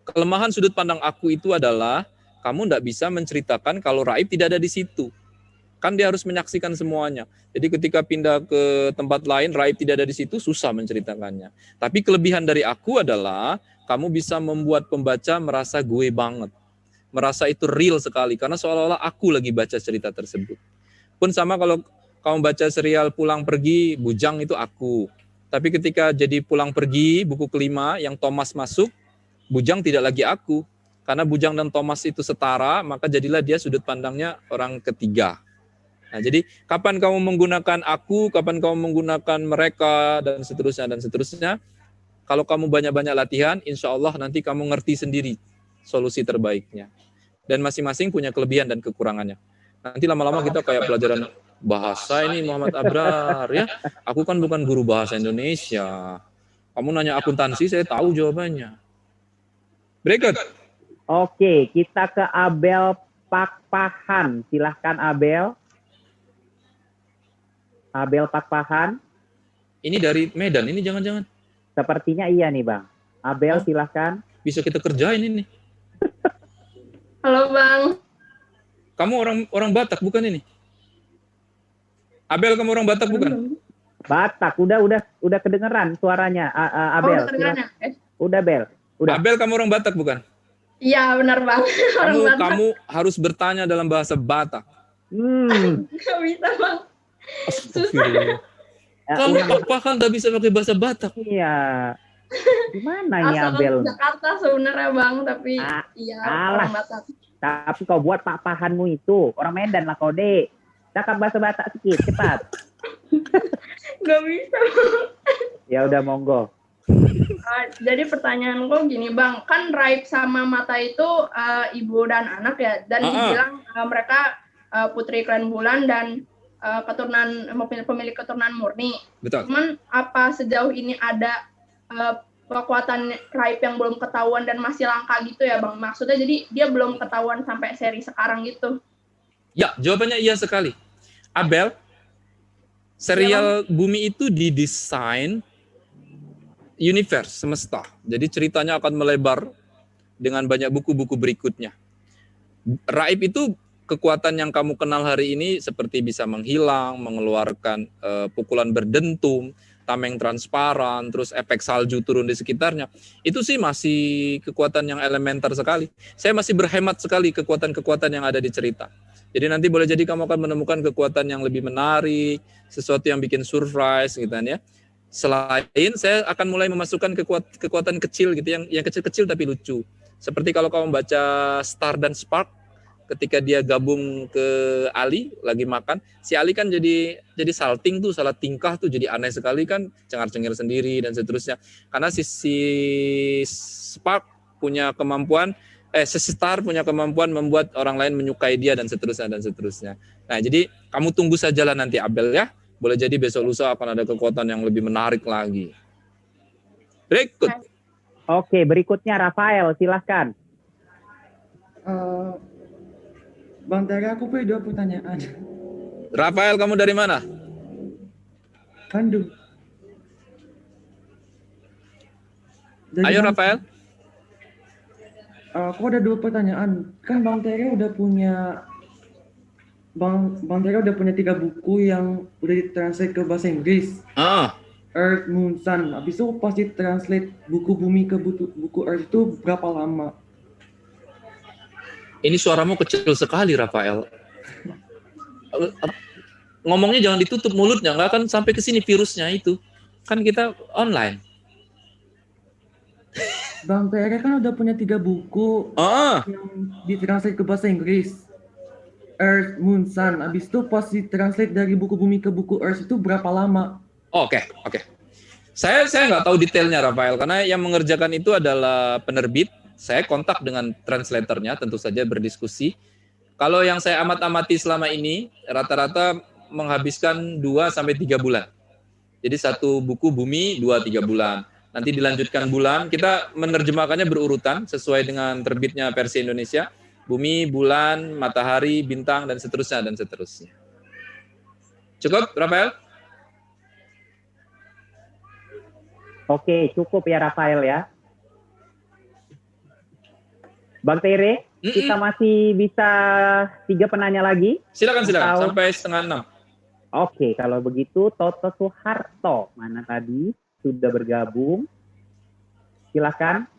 Kelemahan sudut pandang aku itu adalah kamu tidak bisa menceritakan kalau Raib tidak ada di situ. Kan dia harus menyaksikan semuanya. Jadi ketika pindah ke tempat lain, Raib tidak ada di situ, susah menceritakannya. Tapi kelebihan dari aku adalah kamu bisa membuat pembaca merasa gue banget. Merasa itu real sekali, karena seolah-olah aku lagi baca cerita tersebut. Pun sama kalau kamu baca serial Pulang Pergi, Bujang itu aku. Tapi ketika jadi Pulang Pergi, buku kelima, yang Thomas masuk, Bujang tidak lagi aku. Karena Bujang dan Thomas itu setara, maka jadilah dia sudut pandangnya orang ketiga. Nah, jadi kapan kamu menggunakan aku, kapan kamu menggunakan mereka, dan seterusnya, kalau kamu banyak-banyak latihan, insya Allah nanti kamu ngerti sendiri solusi terbaiknya. Dan masing-masing punya kelebihan dan kekurangannya. Nanti lama-lama kita kayak pelajaran bahasa ini Muhammad Abrar ya. Aku kan bukan guru bahasa Indonesia. Kamu nanya akuntansi, saya tahu jawabannya. Berikut. Oke, kita ke Abel Pakpahan. Silahkan Abel. Abel Pakpahan. Ini dari Medan, ini jangan-jangan. Sepertinya iya nih Bang. Abel silahkan. Bisa kita kerjain ini. Halo Bang. Kamu orang Batak bukan ini? Abel, kamu orang Batak bukan? Batak, udah kedengeran suaranya Abel. Udah Bel. Udah. Abel, kamu orang Batak bukan? Iya benar Bang. Kamu harus bertanya dalam bahasa Batak. Gak bisa Bang. Astagfirullah. Kamu apa kan nggak bisa pakai bahasa Batak? Iya. Gimana ya Abel? Jakarta sebenarnya Bang, tapi orang Batak. Tapi kau buat papahanmu itu orang Medan lah kau dek. Cakap bahasa Batak sedikit, cepat. Gak bisa. Ya udah monggo. Jadi pertanyaanku gini Bang, kan Raib sama Mata itu ibu dan anak ya, dan dibilang mereka putri klan Bulan dan keturunan pemilik keturunan murni. Betul. Cuman apa sejauh ini ada kekuatan Raib yang belum ketahuan dan masih langka gitu ya Bang? Maksudnya jadi dia belum ketahuan sampai seri sekarang gitu. Ya, jawabannya iya sekali. Abel, serial Bumi itu didesain universe, semesta. Jadi ceritanya akan melebar dengan banyak buku-buku berikutnya. Raib itu kekuatan yang kamu kenal hari ini seperti bisa menghilang, mengeluarkan pukulan berdentum, tameng transparan, terus efek salju turun di sekitarnya. Itu sih masih kekuatan yang elementer sekali. Saya masih berhemat sekali kekuatan-kekuatan yang ada di cerita. Jadi nanti boleh jadi kamu akan menemukan kekuatan yang lebih menarik, sesuatu yang bikin surprise gitu kan ya. Selain saya akan mulai memasukkan kekuatan kecil gitu yang kecil-kecil tapi lucu. Seperti kalau kamu baca Star dan Spark, ketika dia gabung ke Ali lagi makan, si Ali kan jadi salting tuh, salah tingkah tuh, jadi aneh sekali kan, cengar-cengir sendiri dan seterusnya. Karena si Spark punya kemampuan, si Star punya kemampuan membuat orang lain menyukai dia dan seterusnya. Nah, jadi kamu tunggu sajalah nanti Abel ya. Boleh jadi besok lusa akan ada kekuatan yang lebih menarik lagi. Berikut. Oke, berikutnya Rafael, silahkan. Bang Tere, aku punya 2 pertanyaan. Rafael, kamu dari mana? Bandung. Ayo Rafael. Aku ada 2 pertanyaan. Kan Bang Tere udah punya Bang Tere udah punya 3 buku yang udah ditranslate ke bahasa Inggris. Earth, Moon, Sun. Habis itu pas ditranslate buku Bumi ke buku Earth itu berapa lama? Ini suaramu kecil sekali, Rafael. Ngomongnya jangan ditutup mulutnya, nggak akan sampai ke sini virusnya itu. Kan kita online. Bang Tere kan udah punya 3 buku yang ditranslate ke bahasa Inggris. Earth, Moon, Sun. Habis itu pas ditranslate dari buku Bumi ke buku Earth itu berapa lama? Oke. Saya nggak tahu detailnya, Rafael, karena yang mengerjakan itu adalah penerbit. Saya kontak dengan translatornya, tentu saja berdiskusi. Kalau yang saya amati selama ini, rata-rata menghabiskan 2-3 bulan. Jadi satu buku Bumi 2-3 bulan. Nanti dilanjutkan bulan. Kita menerjemahkannya berurutan sesuai dengan terbitnya versi Indonesia. Bumi, bulan, matahari, bintang, dan seterusnya. Cukup, Rafael? Oke, cukup ya Rafael ya. Bang Tere, kita masih bisa 3 penanya lagi. Silakan sampai 5:30. Oke, kalau begitu Toto Soeharto mana tadi sudah bergabung. Silakan.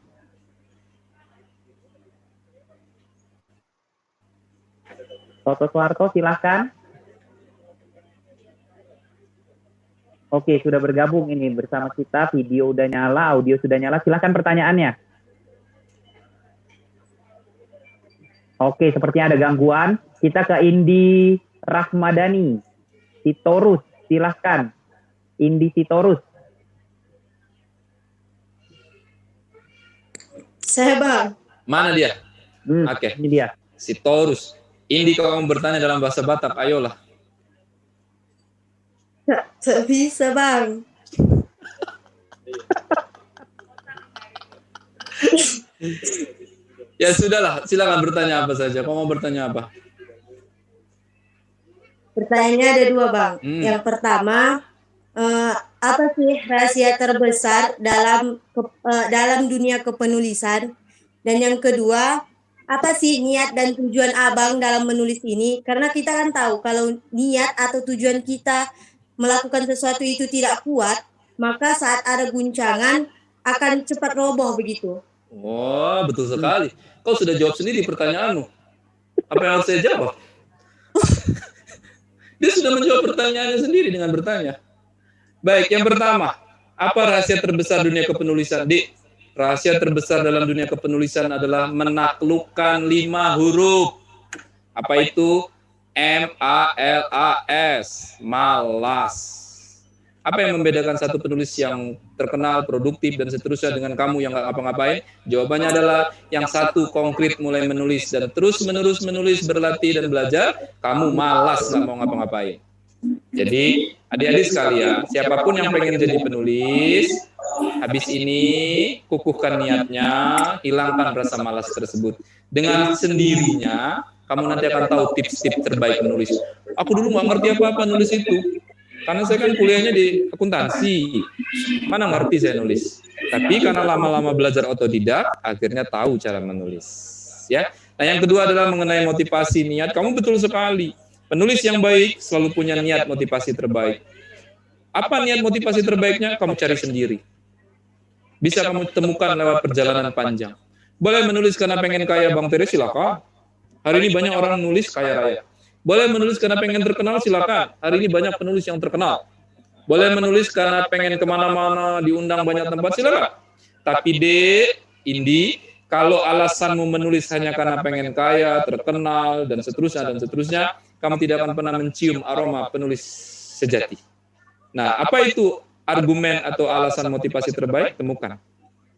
Toto Soeharto silakan. Oke, sudah bergabung ini bersama kita. Video udah nyala, audio sudah nyala. Silakan pertanyaannya. Oke, sepertinya ada gangguan. Kita ke Indi Rahmadani. Sitorus, silakan. Indi Sitorus. Saya Bang. Mana dia? Oke. Ini dia. Sitorus. Indi, kalau kamu bertanya dalam bahasa Batak, ayolah. Tak bisa Bang. Ya sudahlah, silakan bertanya apa saja. Kamu mau bertanya apa? Pertanyaannya ada 2 Bang. Yang pertama, apa sih rahasia terbesar dalam dunia kepenulisan? Dan yang kedua, apa sih niat dan tujuan Abang dalam menulis ini? Karena kita kan tahu kalau niat atau tujuan kita melakukan sesuatu itu tidak kuat, maka saat ada guncangan akan cepat roboh begitu. Oh, betul sekali. Kau sudah jawab sendiri pertanyaanmu. Apa yang harus saya jawab? Dia sudah menjawab pertanyaannya sendiri dengan bertanya. Baik, yang pertama, apa rahasia terbesar dunia kepenulisan? Rahasia terbesar dalam dunia kepenulisan adalah menaklukkan 5 huruf. Apa itu? MALAS, malas. Apa yang membedakan satu penulis yang terkenal, produktif, dan seterusnya dengan kamu yang nggak ngapa-ngapain? Jawabannya adalah yang satu konkret mulai menulis dan terus-menerus menulis, berlatih dan belajar, kamu malas nggak mau ngapa-ngapain. Jadi adik-adik sekalian, siapapun yang pengen jadi penulis, habis ini kukuhkan niatnya, hilangkan rasa malas tersebut. Dengan sendirinya, kamu nanti akan tahu tips-tips terbaik menulis. Aku dulu nggak ngerti apa-apa nulis itu. Karena saya kan kuliahnya di akuntansi. Mana ngerti saya nulis. Tapi karena lama-lama belajar otodidak, akhirnya tahu cara menulis. Ya. Nah, yang kedua adalah mengenai motivasi niat. Kamu betul sekali. Penulis yang baik selalu punya niat motivasi terbaik. Apa niat motivasi terbaiknya? Kamu cari sendiri. Bisa kamu temukan lewat perjalanan panjang. Boleh menulis karena pengen kaya, Bang Tere, silakan. Hari ini banyak orang nulis kaya raya. Boleh menulis karena pengen terkenal, silakan. Hari ini banyak penulis yang terkenal. Boleh menulis karena pengen kemana-mana, diundang banyak tempat, silakan. Tapi Indi, kalau alasanmu menulis hanya karena pengen kaya, terkenal, dan seterusnya, kamu tidak akan pernah mencium aroma penulis sejati. Nah, apa itu argumen atau alasan motivasi terbaik? Temukan.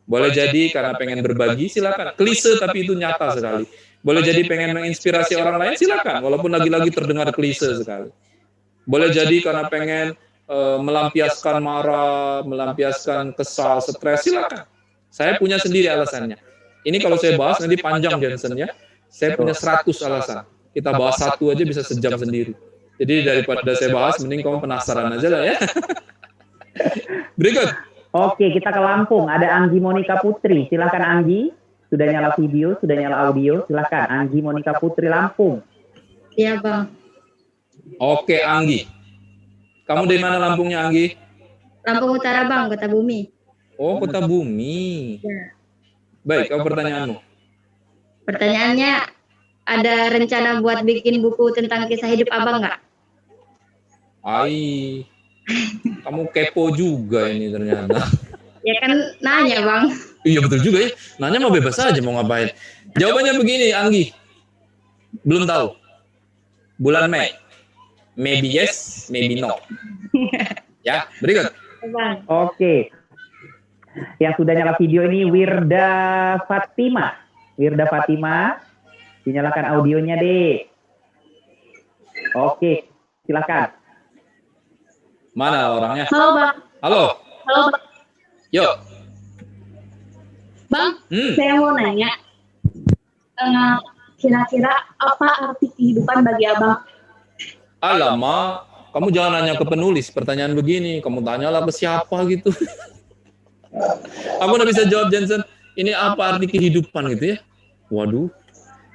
Boleh jadi karena pengen berbagi, silakan. Klise tapi itu nyata sekali. Boleh jadi pengen menginspirasi orang lain, silakan. Walaupun lagi-lagi terdengar klise sekali. Boleh jadi karena pengen melampiaskan marah, melampiaskan kesal, stres, silakan. Saya punya sendiri alasannya. Ini kalau saya bahas nanti panjang Jensen ya. Saya punya 100 alasan. Kita bahas 1 aja bisa sejam sendiri. Jadi daripada saya bahas, mending kamu penasaran aja lah ya. Berikut. Oke, kita ke Lampung. Ada Anggi Monika Putri. Silakan Anggi. Sudah nyala video, sudah nyala audio. Silakan Anggi Monika Putri Lampung. Iya, Bang. Oke, Anggi. Kamu dari mana Lampungnya, Anggi? Lampung Utara, Bang, Kota Bumi. Oh, Kota Bumi. Ya. Baik, kamu pertanyaanmu. Pertanyaannya, ada rencana buat bikin buku tentang kisah hidup Abang nggak? Ai, kamu kepo juga ini ternyata. Ya kan nanya, Bang. Iya betul juga ya. Nanya mau bebas aja mau ngapain. Jawabannya begini, Anggi. Belum tahu. Bulan Mei. Maybe yes, maybe no. Ya, berikut. Oke. Yang sudah nyala video ini Wirda Fatima. Wirda Fatima, dinyalakan audionya deh. Oke, silakan. Mana orangnya? Halo, Bang. Halo. Halo, Bang. Yuk. Bang, saya mau nanya, kira-kira apa arti kehidupan bagi Abang? Alamak, kamu jangan nanya ke penulis pertanyaan begini. Kamu tanyalah ke siapa gitu. Aku udah bisa jawab, Jensen. Ini apa arti kehidupan gitu ya? Waduh.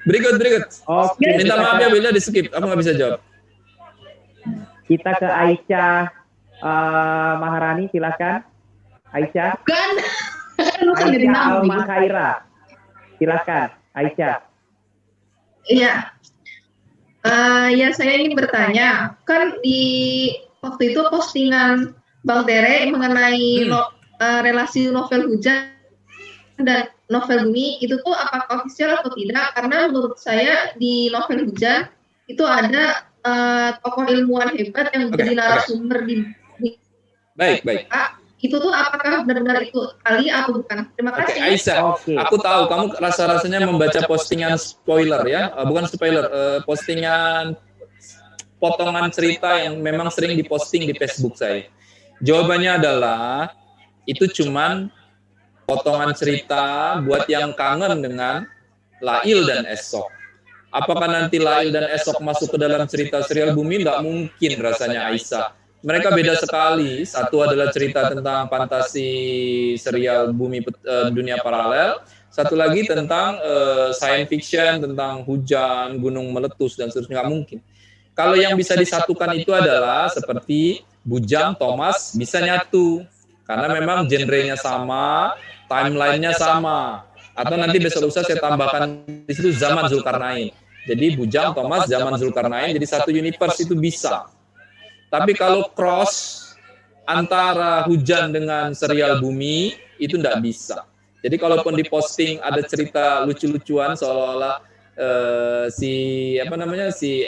Berikut. Oke. Minta maaf ya bila di skip. Aku nggak bisa jawab. Kita ke Aisyah Maharani, silakan. Aisyah. Aisyah Al-Makhaira. Silakan, Aisyah. Iya. Ya saya ingin bertanya, kan di waktu itu postingan Bang Tere mengenai relasi novel hujan dan novel bumi itu tuh apakah official atau tidak? Karena menurut saya di novel hujan itu ada tokoh ilmuwan hebat yang jadi narasumber di Baik. Itu tuh apakah benar-benar itu kali atau bukan? Terima kasih. Aisyah, aku tahu kamu rasa-rasanya membaca postingan spoiler ya, bukan spoiler, postingan potongan cerita yang memang sering diposting di Facebook saya. Jawabannya adalah itu cuman potongan cerita buat yang kangen dengan Lail dan Esok. Apakah nanti Lail dan Esok masuk ke dalam cerita serial Bumi? Nggak mungkin rasanya, Aisyah. Mereka beda sekali. Satu adalah cerita tentang fantasi serial Bumi dunia paralel. Satu lagi tentang science fiction, tentang hujan, gunung meletus, dan seterusnya. Nggak mungkin. Kalau yang bisa disatukan itu adalah seperti Bujang, Thomas bisa nyatu. Karena memang genrenya sama, timeline-nya sama. Atau nanti besok lusa saya tambahkan di situ zaman Zulkarnain. Jadi Bujang, Thomas, zaman Zulkarnain, jadi satu universe itu bisa. Tapi kalau cross antara hujan dengan serial Bumi, itu tidak bisa. Jadi kalaupun diposting ada cerita lucu-lucuan seolah-olah si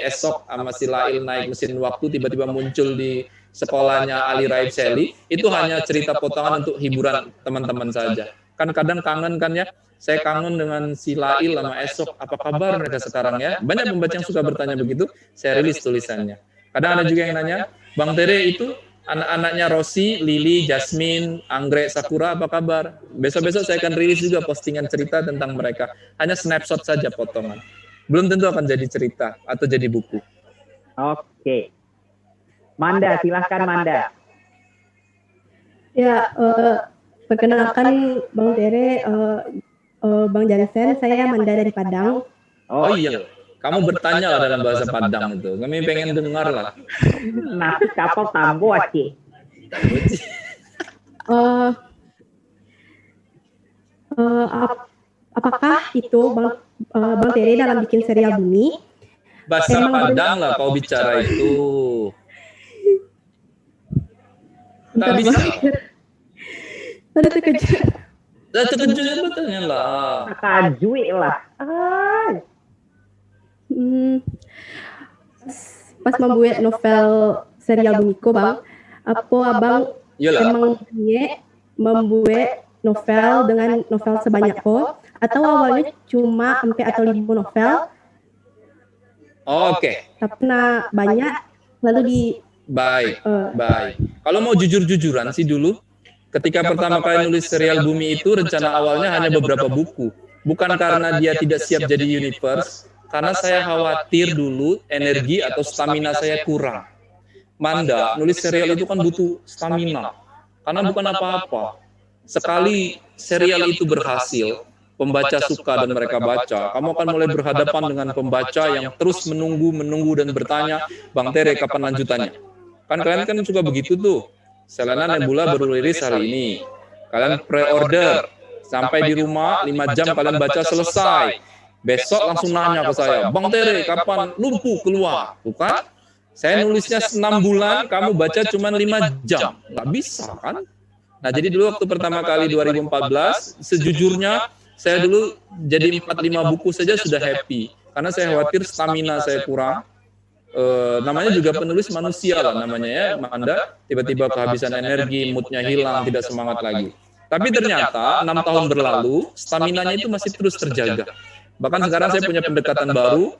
Esok sama si Lail naik mesin waktu tiba-tiba muncul di sekolahnya Ali Raib Shelly, itu hanya cerita potongan untuk hiburan teman-teman saja. Kan kadang kangen kan ya, saya kangen dengan si Lail sama Esok, apa kabar mereka sekarang ya? Banyak pembaca yang suka bertanya begitu, saya rilis tulisannya. Kadang ada juga yang nanya, Bang Tere itu anak-anaknya Rosi, Lili, Jasmine, Anggrek, Sakura apa kabar? Besok-besok saya akan rilis juga postingan cerita tentang mereka. Hanya snapshot saja potongan. Belum tentu akan jadi cerita atau jadi buku. Oke. Manda, silahkan Manda. Ya, perkenalkan Bang Tere, Bang Jansen, saya Manda dari Padang. Oh iya, kamu bertanya lah dalam bahasa Padang itu. Kami pengen dengar lah. Nasi kapal tambo aci. Apakah itu Bang Tere dalam bikin serial Bumi? Bahasa Padang lah kau bicara itu. Tak bisa. Ada terkejut. Terkejut betulnya lah. Kajui lah. Pas membuat novel serial Bumiko, Bang, apa Abang emang membuat novel dengan novel sebanyak kok? Atau awalnya cuma 4 atau 5 novel? Oke. Tapi banyak lalu di Baik. Kalau mau jujur-jujuran sih dulu, ketika pertama kali nulis serial Bumi itu rencana awalnya hanya beberapa buku. Bukan karena dia tidak siap jadi universe, karena saya khawatir dulu energi atau stamina saya kurang. Manda, nulis serial itu kan butuh stamina, karena bukan apa-apa. Sekali serial itu berhasil, pembaca suka dan mereka baca, kamu akan mulai berhadapan dengan pembaca yang terus menunggu dan bertanya, Bang Tere kapan lanjutannya? Kan kalian kan suka begitu tuh. Selena Nebula baru rilis hari ini. Kalian pre-order. Sampai di rumah 5 jam kalian baca selesai. Besok langsung nanya ke saya, Bang Tere kapan Lumpuh keluar? Bukan? Saya nulisnya 6 bulan, kamu baca cuma 5 jam. Nggak bisa kan? Nah jadi dulu waktu pertama kali 2014, sejujurnya saya dulu jadi 4-5 buku saja sudah happy. Karena saya khawatir stamina saya kurang. Namanya juga penulis manusia lah namanya ya, Manda, tiba-tiba kehabisan energi, moodnya hilang, tidak semangat lagi. Tapi ternyata 6 tahun berlalu, staminanya itu masih terus terjaga. Bahkan sekarang saya punya pendekatan baru,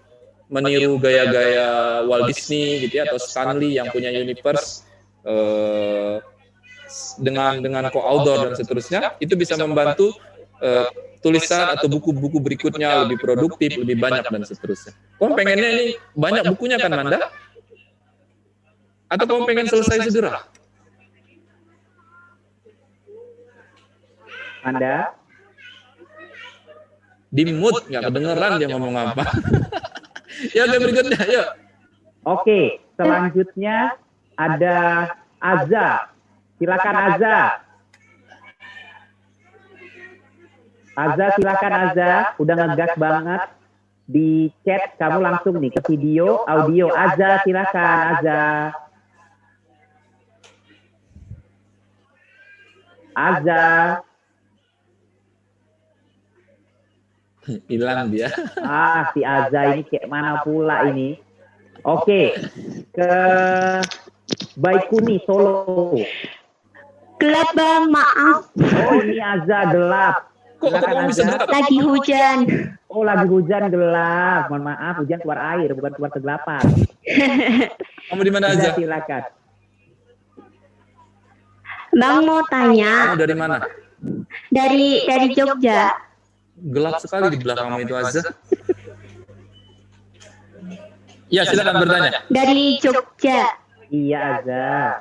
meniru gaya-gaya Walt Disney gitu ya, atau Stanley yang punya universe dengan co-author dan seterusnya, itu bisa membantu tulisan atau buku-buku berikutnya lebih produktif, lebih banyak dan seterusnya. Kamu pengennya ini banyak bukunya kan, Manda? Atau kamu pengen selesai segera? Anda? Di mute, nggak kedengeran dia ngomong apa. Ya, oke, berikutnya, yuk. Oke, selanjutnya ada Azza. Silakan Azza. Azza, silakan Azza. Udah ngegas banget di chat. Kamu langsung nih ke video, audio. Azza, silakan Azza. Azza. Hilang dia. Si Azza ini kayak mana pula ini? Oke, ke Baikuni Solo. Gelap bang, maaf. Oh ini Azza gelap. Kok bisa gelap? Lagi hujan. Oh lagi hujan gelap. Mohon maaf, hujan keluar air bukan keluar kegelapan. Kamu di mana aja? Silakan. Bang mau tanya. Kamu dari mana? Dari Jogja. Gelap sekali di belakangmu itu, Azza. Ya, silakan bertanya. Dari Jogja. Iya, Azza.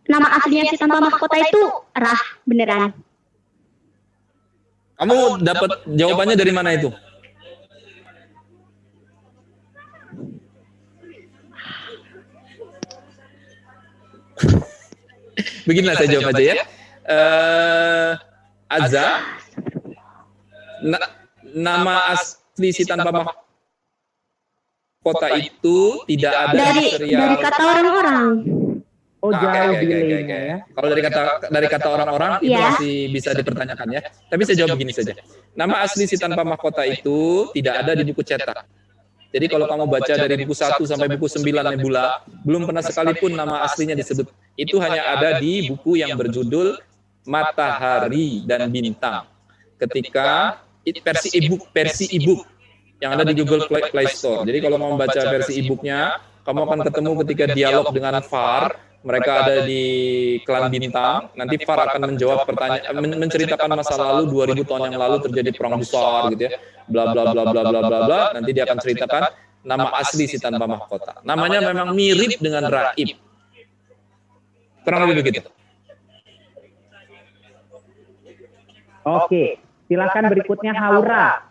Nama aslinya si tanpa mahkota itu Rah, beneran. Kamu dapat jawabannya dari mana itu? Beginilah saya jawab aja ya. Azza, nama asli si tanpa mahkota itu tidak ada di serial. Dari kata orang-orang. Oh jauh delaynya ya. Kalau dari kata orang-orang itu masih bisa dipertanyakan ya. Tapi saya jawab begini saja. Nama asli si tanpa mahkota itu tidak ada di buku cetak. Jadi kalau kamu baca dari buku 1 sampai buku 9 Nebula, belum pernah sekalipun nama aslinya disebut. Itu hanya ada di buku yang berjudul Matahari dan Bintang. Ketika versi e-book yang ada di Google Play Store. Jadi kalau mau baca versi e-booknya, kamu akan ketemu ketika dialog dengan Far. Mereka ada di klan Bintang. Nanti Far akan menjawab pertanyaan, menceritakan masa lalu 2000 tahun yang lalu terjadi perang besar gitu ya. Bla bla bla bla bla bla bla. Nanti dia akan ceritakan nama asli si tanpa mahkota. Namanya memang mirip dengan Raib. Kurang lebih begitu. Oke, silakan berikutnya Haura.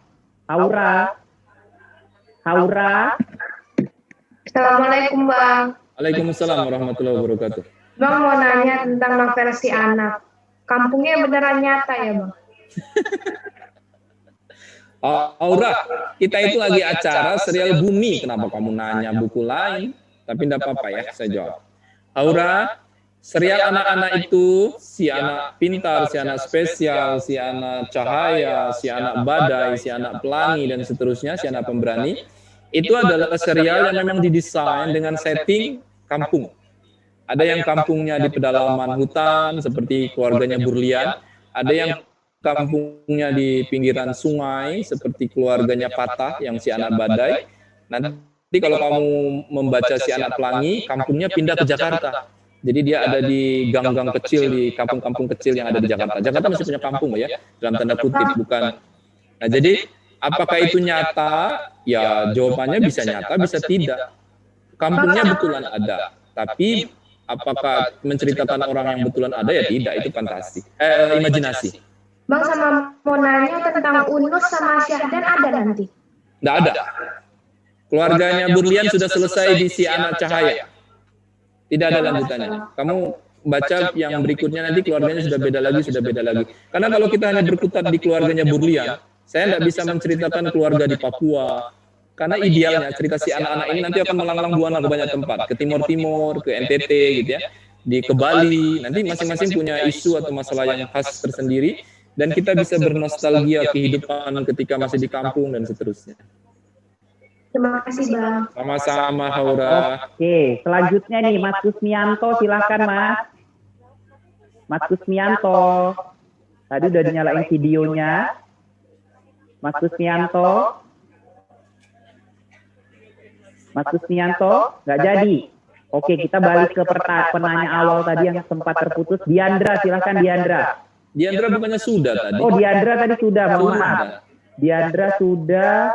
Assalamualaikum Bang. Waalaikumsalam warahmatullahi wabarakatuh. Bang mau nanya tentang novel Si Anak. Kampungnya beneran nyata ya Bang? Aura, kita itu lagi acara serial Bumi. Kenapa kamu nanya buku lain? Tapi tidak apa-apa ya, saya jawab. Aura, serial anak-anak itu, si anak pintar, si anak spesial, si anak cahaya, si anak badai, si anak pelangi, dan seterusnya, si anak pemberani, itu adalah serial yang memang didesain dengan setting kampung. Ada yang kampungnya di pedalaman hutan, seperti keluarganya Burlian. Ada yang kampungnya di pinggiran sungai, seperti keluarganya Patah, yang si anak badai. Nanti kalau kamu membaca si anak pelangi, kampungnya pindah ke Jakarta. Jadi dia ada di gang-gang kecil, di kampung-kampung kecil yang ada di Jakarta. Jakarta masih punya kampung ya, dalam tanda kutip, bukan. Nah jadi, apakah itu nyata? Ya jawabannya bisa nyata, bisa tidak. Kampungnya betulan ada, tapi apakah menceritakan orang yang betulan ada? Ya tidak, itu fantasi, imajinasi. Bang sama mau nanya tentang Unus sama Syahdan ada nanti? Tidak ada. Keluarganya Burlian sudah selesai di Si Anak Cahaya. Tidak ada lanjutannya. Kamu baca yang berikutnya nanti keluarganya sudah beda lagi. Karena kalau kita hanya berkutat di keluarganya Burlian, saya tidak bisa menceritakan keluarga di Papua. Karena idealnya cerita si anak-anak ini nanti akan melanglang buana ke banyak tempat, ke Timur-Timur, ke NTT gitu ya, ke Bali. Nanti masing-masing punya isu atau masalah yang khas tersendiri dan kita bisa bernostalgia kehidupan ketika masih di kampung dan seterusnya. Terima kasih Bang. Sama-sama Haura. Oke, selanjutnya nih Mas Kusmianto, silakan Mas. Mas Kusmianto. Tadi udah dinyalain videonya. Mas Kusmianto. Nggak jadi. Oke, kita balik ke penanya awal tadi yang sempat terputus. Diandra, silakan Diandra. Diandra bukannya sudah tadi? Oh, Diandra tadi sudah, mohon maaf. Diandra sudah.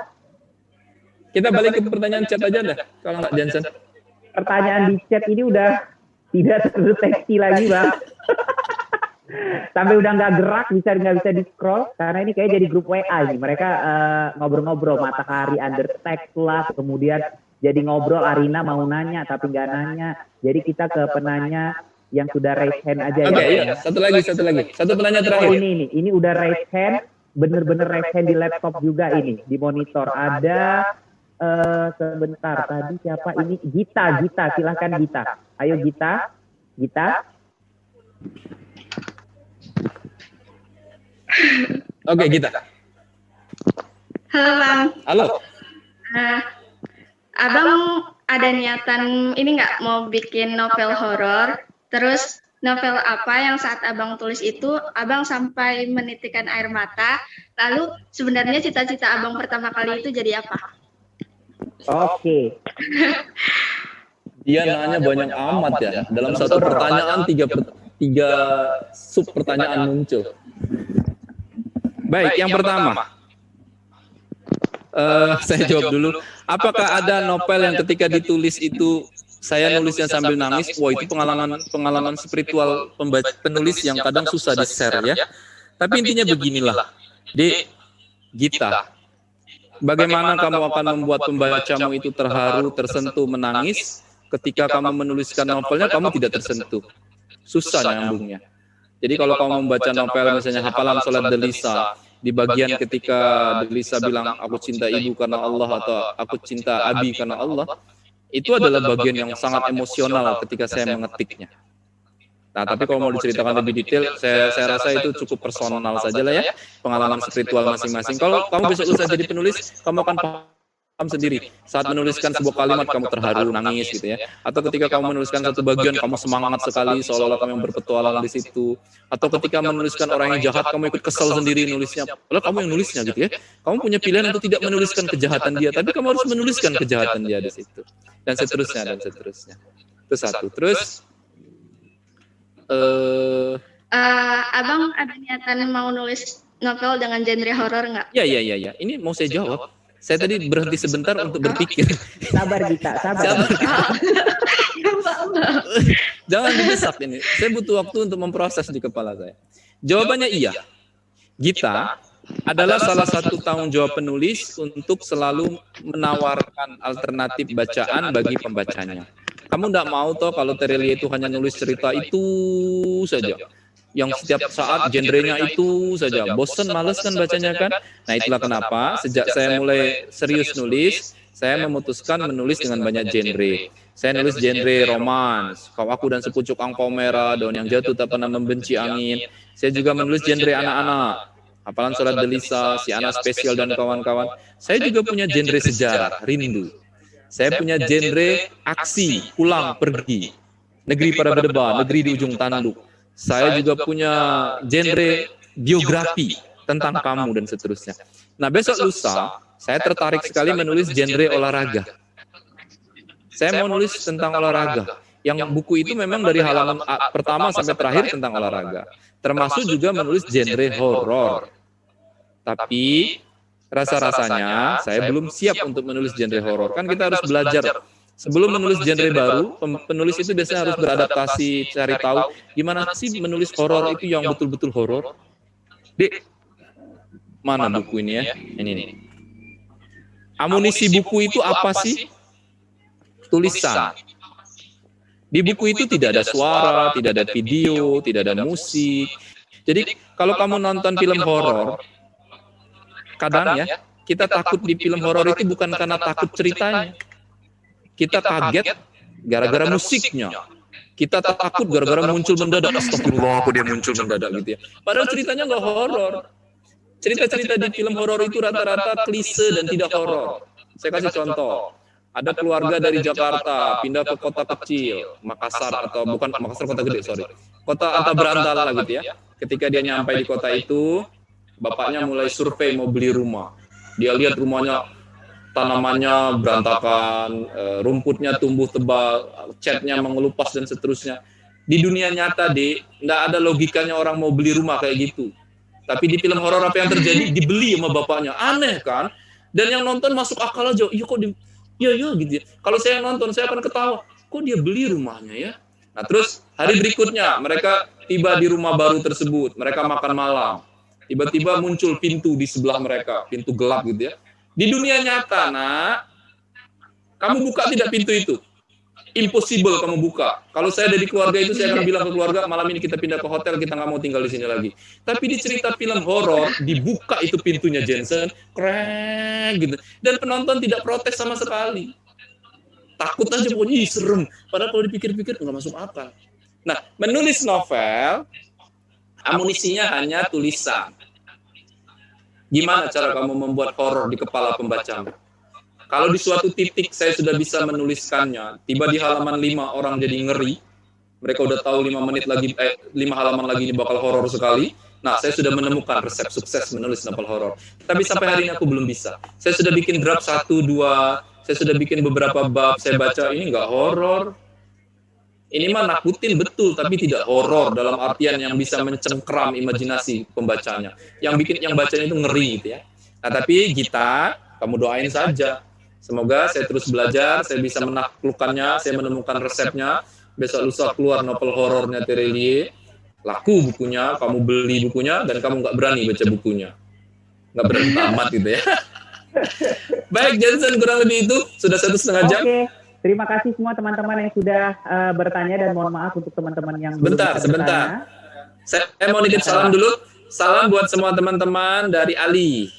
Kita balik ke pertanyaan chat aja dah, kalau nggak Jansen. pertanyaan di chat ini udah tidak terdeteksi lagi, Bang. Sampai udah nggak gerak, nggak bisa di scroll karena ini kayak jadi grup WA nih. Mereka ngobrol-ngobrol matahari undertext lah, kemudian jadi ngobrol. Arina mau nanya tapi nggak nanya. Jadi kita ke penanya yang sudah raise hand aja. Oke, ya. Satu lagi. Satu penanya terakhir. Oh, ini udah raise hand, bener-bener raise hand di laptop juga ini, di monitor. Ada sebentar tadi siapa ini? Gita, silahkan Gita. Ayo Gita. Oke, Gita. Halo Bang. Halo. Abang ada niatan ini nggak mau bikin novel horor? Terus novel apa yang saat abang tulis itu abang sampai menitikkan air mata? Lalu sebenarnya cita-cita abang pertama kali itu jadi apa? Oke. Dia nanya banyak amat ya. Dalam satu pertanyaan tiga sub pertanyaan muncul. Baik, yang pertama. Saya jawab dulu. Apakah ada novel yang ketika ditulis itu saya nulisnya sambil nangis? Wah, itu pengalaman spiritual penulis yang kadang susah di-share ya. Tapi intinya beginilah. Gita, bagaimana kamu akan membuat pembacamu itu terharu, tersentuh, menangis ketika kamu menuliskan novelnya kamu tidak tersentuh? Susah nyambungnya. Jadi kalau kamu membaca novel misalnya Hafalan Sholat Delisa, di bagian ketika Delisa bilang aku cinta ibu karena Allah atau aku cinta Abi karena Allah, itu adalah bagian yang sangat emosional ketika saya mengetiknya. Nah, tapi kalau mau diceritakan lebih detail, saya rasa itu cukup personal saja lah ya, pengalaman spiritual masing-masing. Kalau kamu besok lusa jadi penulis, kamu akan paham sendiri. Saat menuliskan sebuah kalimat kamu terharu, nangis gitu ya. Atau ketika kamu menuliskan satu bagian kamu semangat sekali seolah-olah kamu yang berpetualang di situ. Atau ketika menuliskan orang yang jahat kamu ikut kesel sendiri nulisnya. Lalu kamu yang nulisnya gitu ya. Kamu punya pilihan untuk tidak menuliskan kejahatan dia, tapi kamu harus menuliskan kejahatan dia di situ. Dan seterusnya. Itu satu. Terus abang ada niatan mau nulis novel dengan genre horor nggak? Ya. Ini mau saya jawab. Saya tadi berhenti sebentar untuk berpikir. Sabar Gita, sabar. Jangan didesak ini. Saya butuh waktu untuk memproses di kepala saya. Jawabannya iya. Gita adalah salah satu tanggung jawab penulis untuk selalu menawarkan alternatif bacaan bagi pembacanya. Kamu tidak mau toh kalau Terelie itu hanya nulis cerita itu saja. Yang setiap saat genrenya itu saja. Bosen, males kan bacanya kan? Nah itulah kenapa sejak saya mulai serius nulis, saya memutuskan menulis dengan banyak genre. Saya nulis genre romans, Kau Aku dan Sepucuk Angpau Merah, Daun yang Jatuh Tak Pernah Membenci Angin. Saya juga menulis genre anak-anak, Hafalan Sholat Delisa, Si Anak Spesial dan kawan-kawan. Saya juga punya genre sejarah, Rindu. Saya punya genre aksi, Pulang Pergi, Negeri Para Berdebar, Negeri di Ujung Tanduk. Saya juga punya genre biografi tentang kamu dan seterusnya. Nah besok lusa, saya tertarik sekali menulis genre olahraga. Saya mau nulis tentang olahraga. Yang buku itu memang dari halaman pertama sampai terakhir tentang olahraga. Termasuk juga menulis genre horor. Tapi rasa-rasanya saya belum siap untuk menulis genre horor. Kan kita harus belajar. Sebelum menulis genre baru, penulis itu biasanya harus beradaptasi, cari tahu gimana sih menulis horor itu yang betul-betul horor. Dek, mana buku ini ya? Ini nih. Amunisi buku itu apa sih? Tulisan. Di buku itu tidak ada suara, tidak ada video, tidak ada musik. Jadi kalau kamu nonton film horor, kadang ya kita takut di film horor itu bukan karena takut ceritanya. Kita kaget gara-gara musiknya. Kita takut gara-gara muncul mendadak. Astagfirullah, kok dia muncul mendadak gitu ya. Padahal ceritanya nggak horor. Cerita-cerita di film horor itu rata-rata klise dan tidak horor. Saya kasih contoh. Ada keluarga dari Jakarta pindah ke kota kecil, Makassar atau bukan Makassar, kota gede, sorry. Kota Atta Berantala gitu ya. Ketika dia nyampe di kota itu, bapaknya mulai survei mau beli rumah. Dia lihat rumahnya tanamannya berantakan, rumputnya tumbuh tebal, catnya mengelupas dan seterusnya. Di dunia nyata, nggak ada logikanya orang mau beli rumah kayak gitu. Tapi di film horor apa yang terjadi? Dibeli sama bapaknya. Aneh kan? Dan yang nonton masuk akal aja. Iya kok iya gitu ya. Kalau saya nonton, saya akan ketawa. kok dia beli rumahnya ya? Nah, terus hari berikutnya mereka tiba di rumah baru tersebut, mereka makan malam. Tiba-tiba muncul pintu di sebelah mereka, pintu gelap gitu ya. Di dunia nyata, nak, kamu buka tidak pintu itu? Impossible kamu buka. Kalau saya dari keluarga itu, saya akan bilang ke keluarga, malam ini kita pindah ke hotel, kita nggak mau tinggal di sini lagi. Tapi di cerita film horor, dibuka itu pintunya Jensen, keren gitu. Dan penonton tidak protes sama sekali. Takut aja pokoknya, serem. Padahal kalau dipikir-pikir nggak masuk akal. Nah, menulis novel, amunisinya hanya tulisan. Gimana cara kamu membuat horor di kepala pembacamu? Kalau di suatu titik saya sudah bisa menuliskannya, tiba di halaman 5 orang jadi ngeri, mereka udah tahu 5 menit lagi, 5 halaman lagi ini bakal horor sekali. Nah, saya sudah menemukan resep sukses menulis novel horor. Tapi sampai hari ini aku belum bisa. Saya sudah bikin draft 1, 2, saya sudah bikin beberapa bab, saya baca ini nggak horor. Ini mah nakutin betul, tapi tidak horor dalam artian yang bisa mencengkram imajinasi pembacanya. Yang bacanya itu ngeri gitu ya. Nah, tapi Gita, kamu doain saja. Semoga saya terus belajar, saya bisa menaklukkannya, saya menemukan resepnya. Besok lusa keluar novel horornya Terelie, laku bukunya, kamu beli bukunya, dan kamu nggak berani baca bukunya. Nggak berani tamat gitu ya. Baik, Jensen, kurang lebih itu. Sudah 1,5 jam. Oke, terima kasih semua teman-teman yang sudah bertanya, dan mohon maaf untuk teman-teman yang Sebentar. Saya mau nitip salam dulu. Salam buat semua teman-teman dari Ali,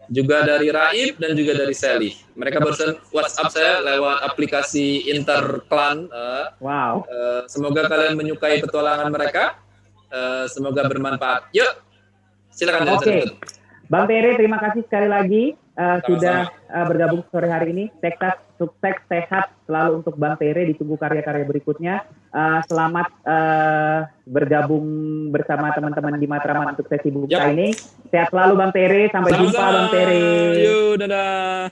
juga dari Raib, dan juga dari Sally. Mereka barusan WhatsApp saya lewat aplikasi Interklan. Wow. Semoga kalian menyukai petualangan mereka. Semoga bermanfaat. Yuk, silakan. Oke. Bang Tere, terima kasih sekali lagi sudah bergabung sore hari ini. Sukses, sehat selalu untuk Bang Tere, ditunggu karya-karya berikutnya. Selamat bergabung bersama teman-teman di Matraman untuk sesi buka ini. Sehat selalu Bang Tere, sampai jumpa Bang Tere. Yuk, dadah.